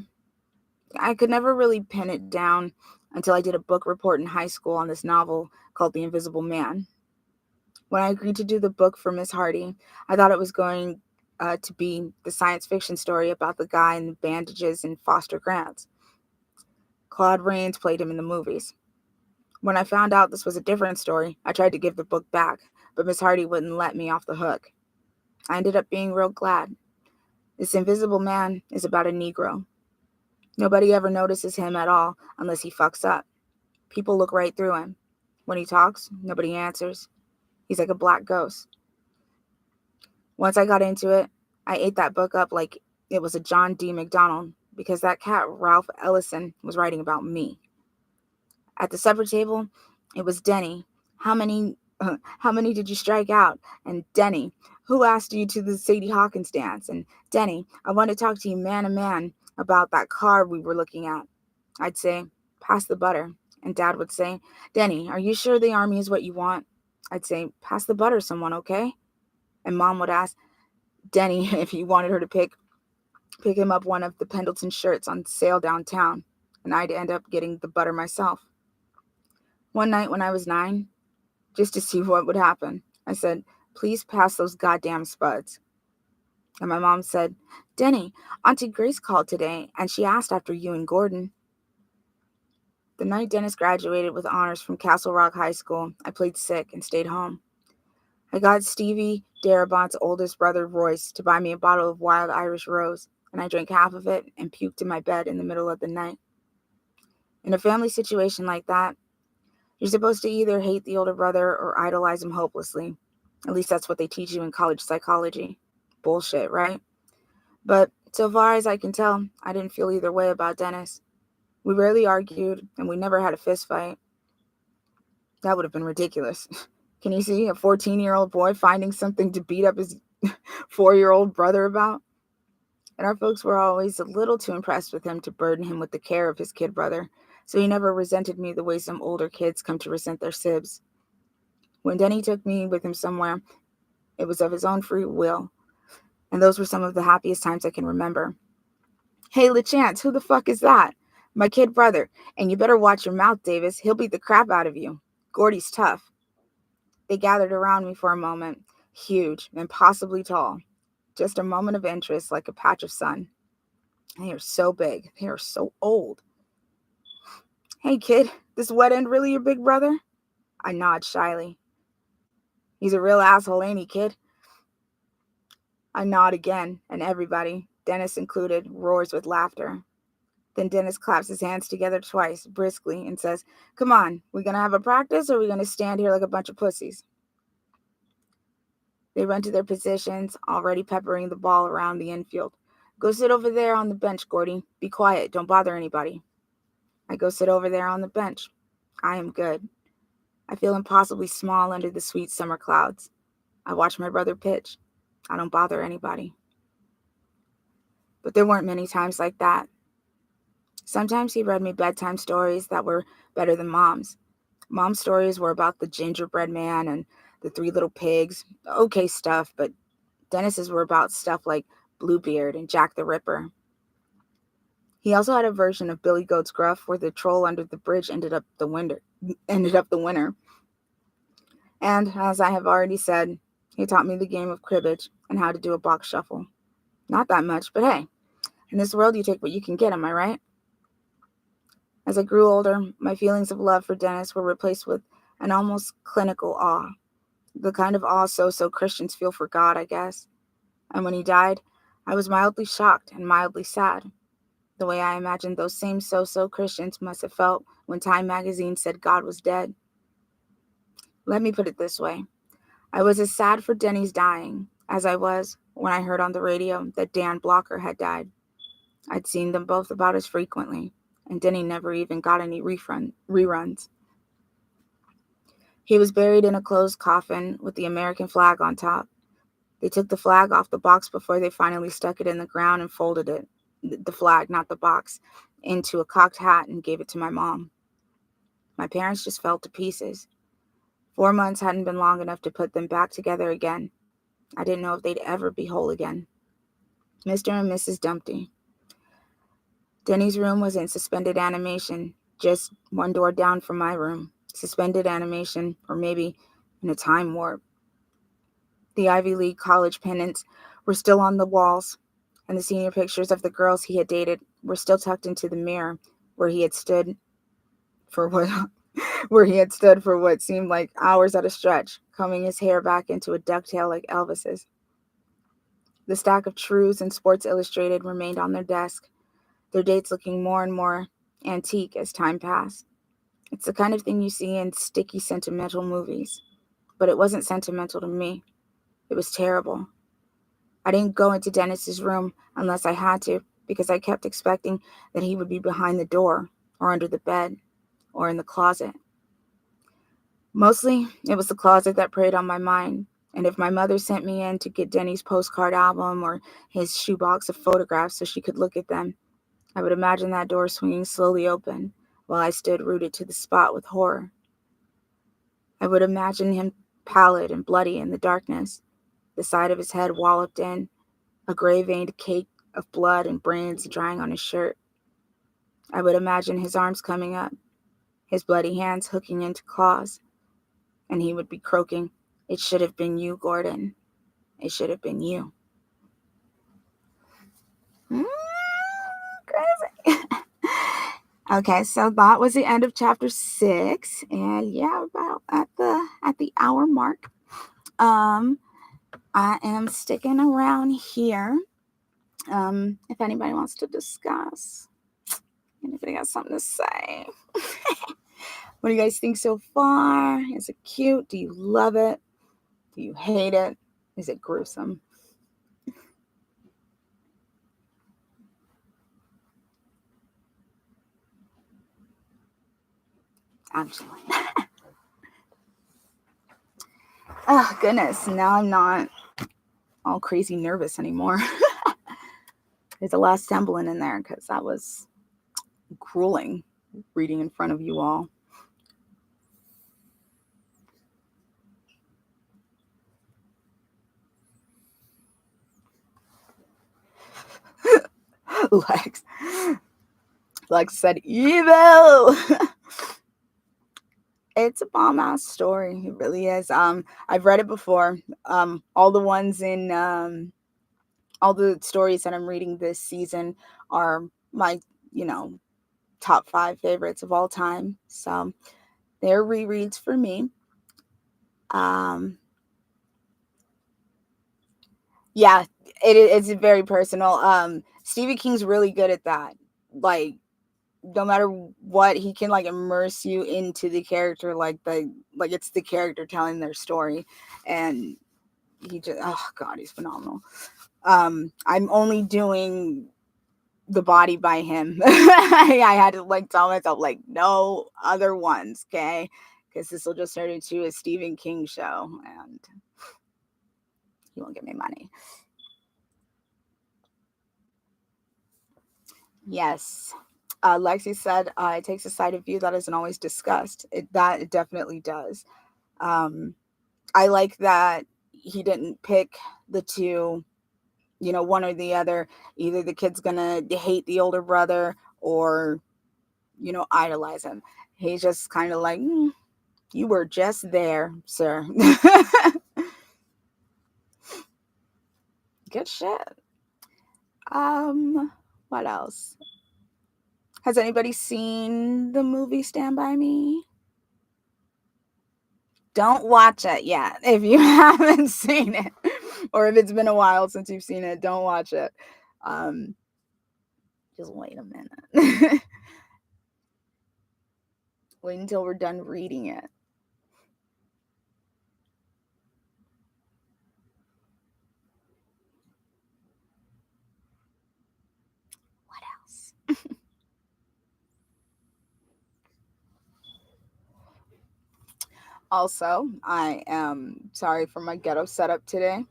I could never really pin it down until I did a book report in high school on this novel called The Invisible Man. When I agreed to do the book for Miss Hardy, I thought it was going to be the science fiction story about the guy in the bandages and Foster Grants. Claude Rains played him in the movies. When I found out this was a different story, I tried to give the book back, but Miss Hardy wouldn't let me off the hook. I ended up being real glad. This Invisible Man is about a Negro. Nobody ever notices him at all unless he fucks up. People look right through him. When he talks, nobody answers. He's like a black ghost. Once I got into it, I ate that book up like it was a John D. MacDonald because that cat Ralph Ellison was writing about me. At the supper table, it was Denny. How many did you strike out? And Denny, who asked you to the Sadie Hawkins dance? And Denny, I want to talk to you man to man about that car we were looking at. I'd say, pass the butter. And Dad would say, Denny, are you sure the Army is what you want? I'd say, pass the butter, someone, okay? And Mom would ask Denny if he wanted her to pick him up one of the Pendleton shirts on sale downtown. And I'd end up getting the butter myself. One night when I was 9, just to see what would happen, I said, please pass those goddamn spuds. And my mom said, Denny, Auntie Grace called today, and she asked after you and Gordon. The night Dennis graduated with honors from Castle Rock High School, I played sick and stayed home. I got Stevie Darabont's oldest brother, Royce, to buy me a bottle of Wild Irish Rose, and I drank half of it and puked in my bed in the middle of the night. In a family situation like that, you're supposed to either hate the older brother or idolize him hopelessly. At least that's what they teach you in college psychology. Bullshit, right? But so far as I can tell, I didn't feel either way about Dennis. We rarely argued, and we never had a fist fight. That would have been ridiculous. Can you see a 14-year-old boy finding something to beat up his 4-year-old brother about? And our folks were always a little too impressed with him to burden him with the care of his kid brother, so he never resented me the way some older kids come to resent their sibs. When Denny took me with him somewhere, it was of his own free will, and those were some of the happiest times I can remember. Hey, LeChance, who the fuck is that? My kid brother, and you better watch your mouth, Davis. He'll beat the crap out of you. Gordy's tough. They gathered around me for a moment, huge, impossibly tall. Just a moment of interest like a patch of sun. They are so big. They are so old. Hey, kid, this wet end really your big brother? I nod shyly. He's a real asshole, ain't he, kid? I nod again, and everybody, Dennis included, roars with laughter. Then Dennis claps his hands together twice, briskly, and says, Come on, we gonna have a practice, or we gonna stand here like a bunch of pussies? They run to their positions, already peppering the ball around the infield. Go sit over there on the bench, Gordy. Be quiet. Don't bother anybody. I go sit over there on the bench. I am good. I feel impossibly small under the sweet summer clouds. I watch my brother pitch. I don't bother anybody. But there weren't many times like that. Sometimes he read me bedtime stories that were better than Mom's. Mom's stories were about the gingerbread man and the 3 little pigs. Okay stuff, but Dennis's were about stuff like Bluebeard and Jack the Ripper. He also had a version of Billy Goat's Gruff where the troll under the bridge ended up the winner. And as I have already said, he taught me the game of cribbage and how to do a box shuffle. Not that much, but hey, in this world you take what you can get, am I right? As I grew older, my feelings of love for Dennis were replaced with an almost clinical awe. The kind of awe so Christians feel for God, I guess. And when he died, I was mildly shocked and mildly sad, the way I imagined those same so Christians must have felt when Time magazine said God was dead. Let me put it this way. I was as sad for Denny's dying as I was when I heard on the radio that Dan Blocker had died. I'd seen them both about as frequently, and Denny never even got any reruns. He was buried in a closed coffin with the American flag on top. They took the flag off the box before they finally stuck it in the ground and folded it, the flag, not the box, into a cocked hat and gave it to my mom. My parents just fell to pieces. 4 months hadn't been long enough to put them back together again. I didn't know if they'd ever be whole again. Mr. and Mrs. Dumpty. Denny's room was in suspended animation, just one door down from my room. Suspended animation, or maybe in a time warp. The Ivy League college pennants were still on the walls, and the senior pictures of the girls he had dated were still tucked into the mirror where he had stood for what seemed like hours at a stretch, combing his hair back into a ducktail like Elvis's. The stack of Trues and Sports Illustrated remained on their desk, their dates looking more and more antique as time passed. It's the kind of thing you see in sticky, sentimental movies. But it wasn't sentimental to me. It was terrible. I didn't go into Dennis's room unless I had to, because I kept expecting that he would be behind the door, or under the bed, or in the closet. Mostly, it was the closet that preyed on my mind, and if my mother sent me in to get Denny's postcard album or his shoebox of photographs so she could look at them, I would imagine that door swinging slowly open while I stood rooted to the spot with horror. I would imagine him pallid and bloody in the darkness, the side of his head walloped in, a gray-veined cake of blood and brains drying on his shirt. I would imagine his arms coming up, his bloody hands hooking into claws, and he would be croaking, "It should have been you, Gordon. It should have been you." Crazy. Okay, so that was the end of chapter 6, and yeah, about at the hour mark. I am sticking around here. If anybody wants to discuss, anybody got something to say? What do you guys think so far? Is it cute? Do you love it? Do you hate it? Is it gruesome? Actually. Oh, goodness. Now I'm not all crazy nervous anymore. There's a lot of stumbling in there because that was grueling reading in front of you all. Lex said, evil. It's a bomb ass story. It really is. I've read it before. All the ones in all the stories that I'm reading this season are my, top 5 favorites of all time. So they're rereads for me. Yeah, it's very personal. Stephen King's really good at that. Like, no matter what, he can like immerse you into the character, like it's the character telling their story, and he just, oh god, he's phenomenal. I'm only doing The Body by him. I had to like tell myself like no other ones, okay, because this will just turn into a Stephen King show, and he won't give me money. Yes. Lexi said it takes a side of view that isn't always discussed. It definitely does. I like that he didn't pick the two, one or the other. Either the kid's gonna hate the older brother or, idolize him. He's just kind of like, you were just there, sir. Good shit. What else? Has anybody seen the movie Stand By Me? Don't watch it yet if you haven't seen it, or if it's been a while since you've seen it. Don't watch it. Just wait a minute. Wait until we're done reading it. What else? Also, I am sorry for my ghetto setup today.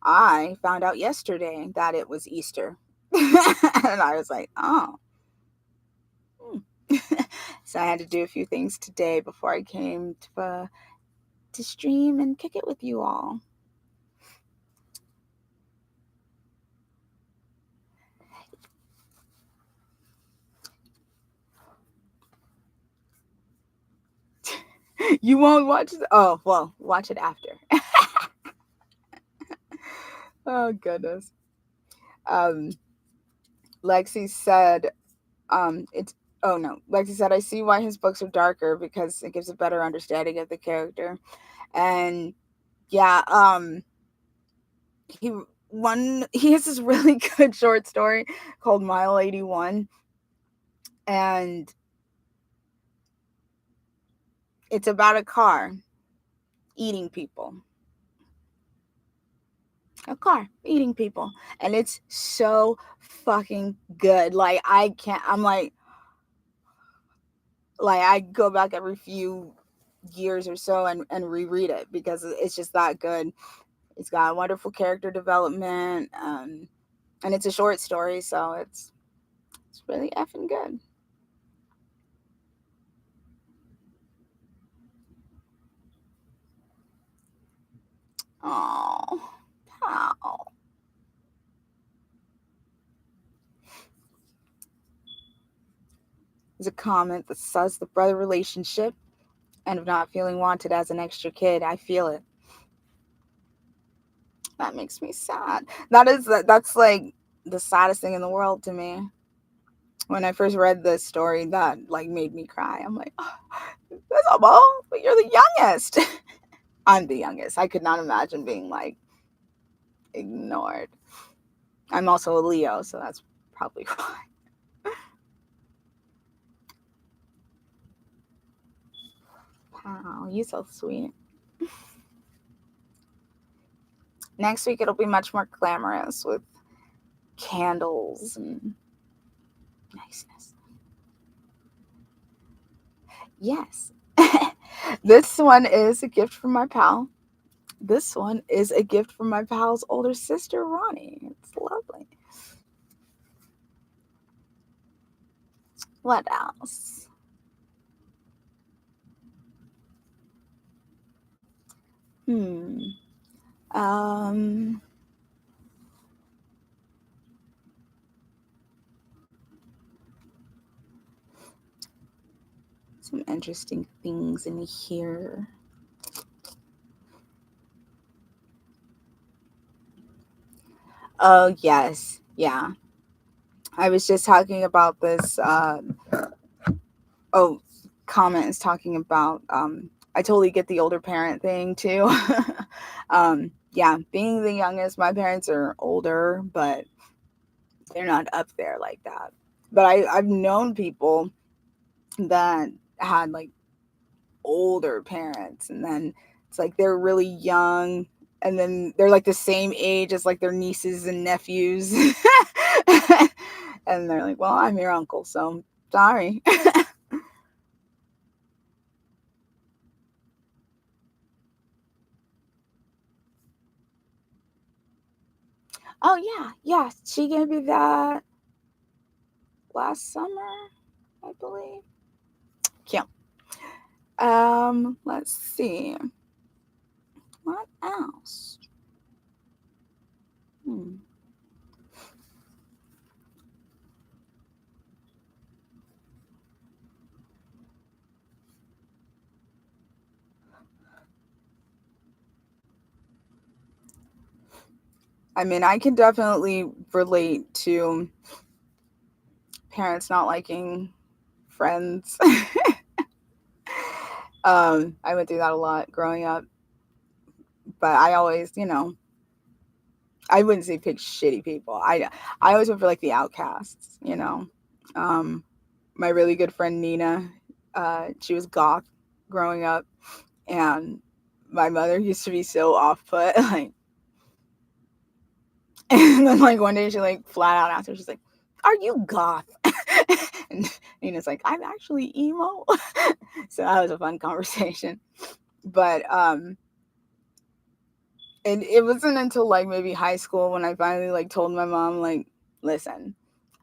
I found out yesterday that it was Easter. And I was like, oh. So I had to do a few things today before I came to stream and kick it with you all. You won't watch it? Oh, well, watch it after. Oh, goodness. Lexi said, Lexi said, I see why his books are darker because it gives a better understanding of the character. And yeah, he has this really good short story called Mile 81. And it's about a car eating people. A car eating people. And it's so fucking good. Like, I'm like I go back every few years or so and reread it because it's just that good. It's got wonderful character development, and it's a short story, so it's really effing good. Oh, how? There's a comment that says the brother relationship and of not feeling wanted as an extra kid. I feel it. That makes me sad. That's like the saddest thing in the world to me. When I first read this story, that like made me cry. I'm like, oh, that's a ball, but you're the youngest. I'm the youngest. I could not imagine being like ignored. I'm also a Leo, so that's probably why. Wow, you're so sweet. Next week it'll be much more glamorous with candles and niceness. Yes. This one is a gift from my pal. This one is a gift from my pal's older sister, Ronnie. It's lovely. What else? Um, some interesting things in here. Oh, yes. Yeah. I was just talking about this. Comment is talking about. I totally get the older parent thing too. Yeah, being the youngest, my parents are older, but they're not up there like that. But I've known people that had like older parents, and then it's like they're really young, and then they're like the same age as like their nieces and nephews. And they're like, well, I'm your uncle, so sorry. Oh yeah, she gave me that last summer, I believe. Cute. Let's see. What else? Hmm. I mean, I can definitely relate to parents not liking friends. I went through that a lot growing up, but I always, I wouldn't say pick shitty people. I always went for like the outcasts, Um, my really good friend Nina, she was goth growing up, and my mother used to be so off put, like, and then like one day she like flat out asked her, she's like, "Are you goth?" And Nina's like, "I'm actually emo." So that was a fun conversation, but and it wasn't until like maybe high school when I finally like told my mom, like, listen,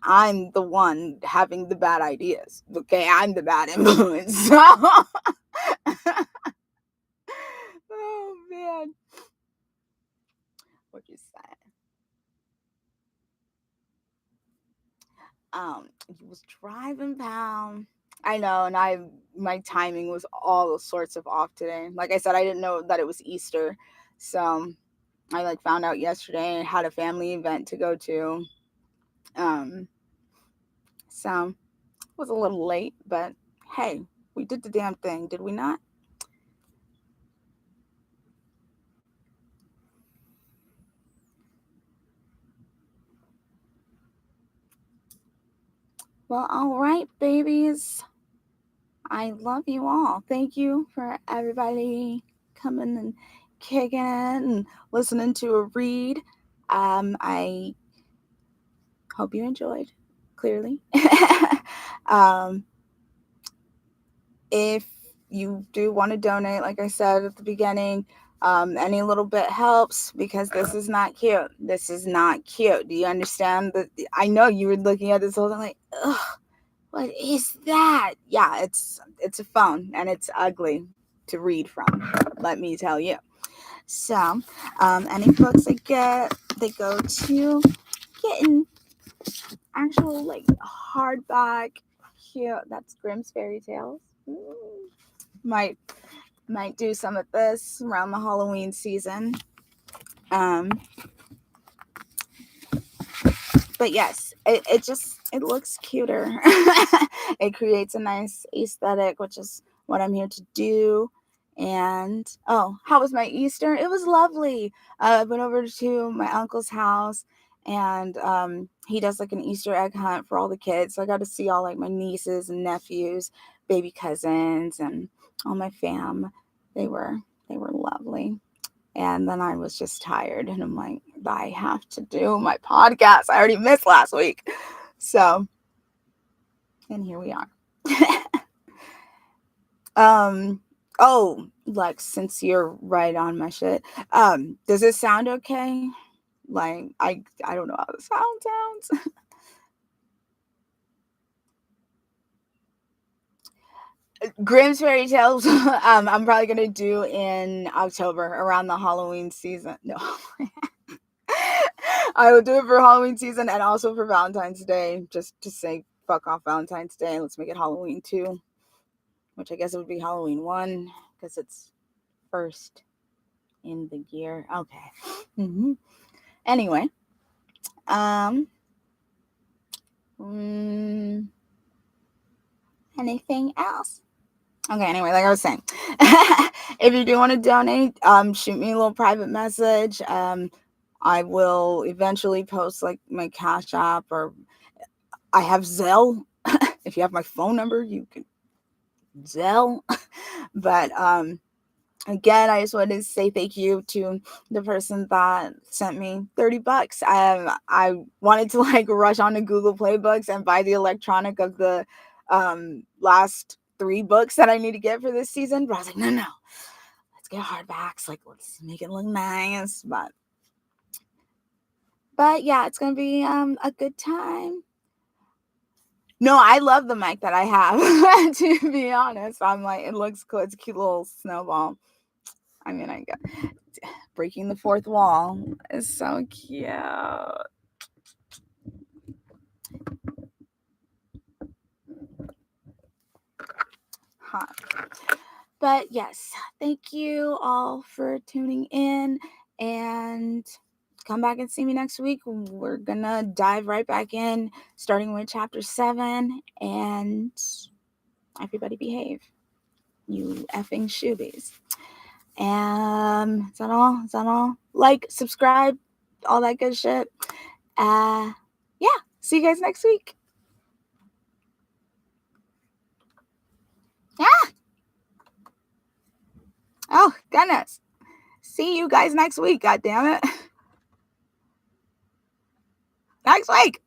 I'm the one having the bad ideas. Okay, I'm the bad influence. So oh man. What you say? He was driving down. I know, and my timing was all sorts of off today. Like I said, I didn't know that it was Easter. So I like found out yesterday and had a family event to go to. Um so it was a little late, but hey, we did the damn thing, did we not? Well, all right, babies. I love you all. Thank you for everybody coming and kicking it and listening to a read. I hope you enjoyed, clearly. um, if you do want to donate, like I said at the beginning, any little bit helps because this is not cute. This is not cute. Do you understand that? I know you were looking at this whole thing like, ugh, what is that? Yeah, it's a phone and it's ugly to read from. Let me tell you. So, any books I get, they go to getting actual like hardback. Cute. That's Grimm's Fairy Tales. Might might do some of this around the Halloween season. Um, but yes, it looks cuter. It creates a nice aesthetic, which is what I'm here to do. And oh, how was my Easter? It was lovely. I went over to my uncle's house, and he does like an Easter egg hunt for all the kids. So I got to see all like my nieces and nephews, baby cousins, and all my fam. They were they were lovely. And then I was just tired, and I'm like, I have to do my podcast. I already missed last week. So, and here we are. Oh, Lex, since you're right on my shit, does it sound okay? Like, I don't know how the sound sounds. Grimm's Fairy Tales, I'm probably gonna do in October around the Halloween season. No. I will do it for Halloween season and also for Valentine's Day, just to say fuck off Valentine's Day. Let's make it Halloween 2, which I guess it would be Halloween 1 because it's first in the year. Okay. Anyway, um, mm, anything else? Okay, anyway, like I was saying, if you do want to donate, shoot me a little private message. I will eventually post like my Cash App, or I have Zelle. If you have my phone number, you can Zelle. But again, I just wanted to say thank you to the person that sent me $30. I wanted to like rush on to Google Play Books and buy the electronic of the last 3 books that I need to get for this season, but I was like, no, let's get hardbacks. Like, let's make it look nice. But yeah, it's gonna be a good time. No, I love the mic that I have. To be honest, I'm like, it looks cool. It's a cute little snowball. I mean, I got breaking the fourth wall is so cute. Hot. But yes, thank you all for tuning in, and come back and see me next week. We're gonna dive right back in, starting with chapter 7, and everybody behave. You effing shoobies. Is that all? Is that all? Like, subscribe, all that good shit. Yeah. See you guys next week. Yeah. Oh, goodness. See you guys next week, God damn it. Next week.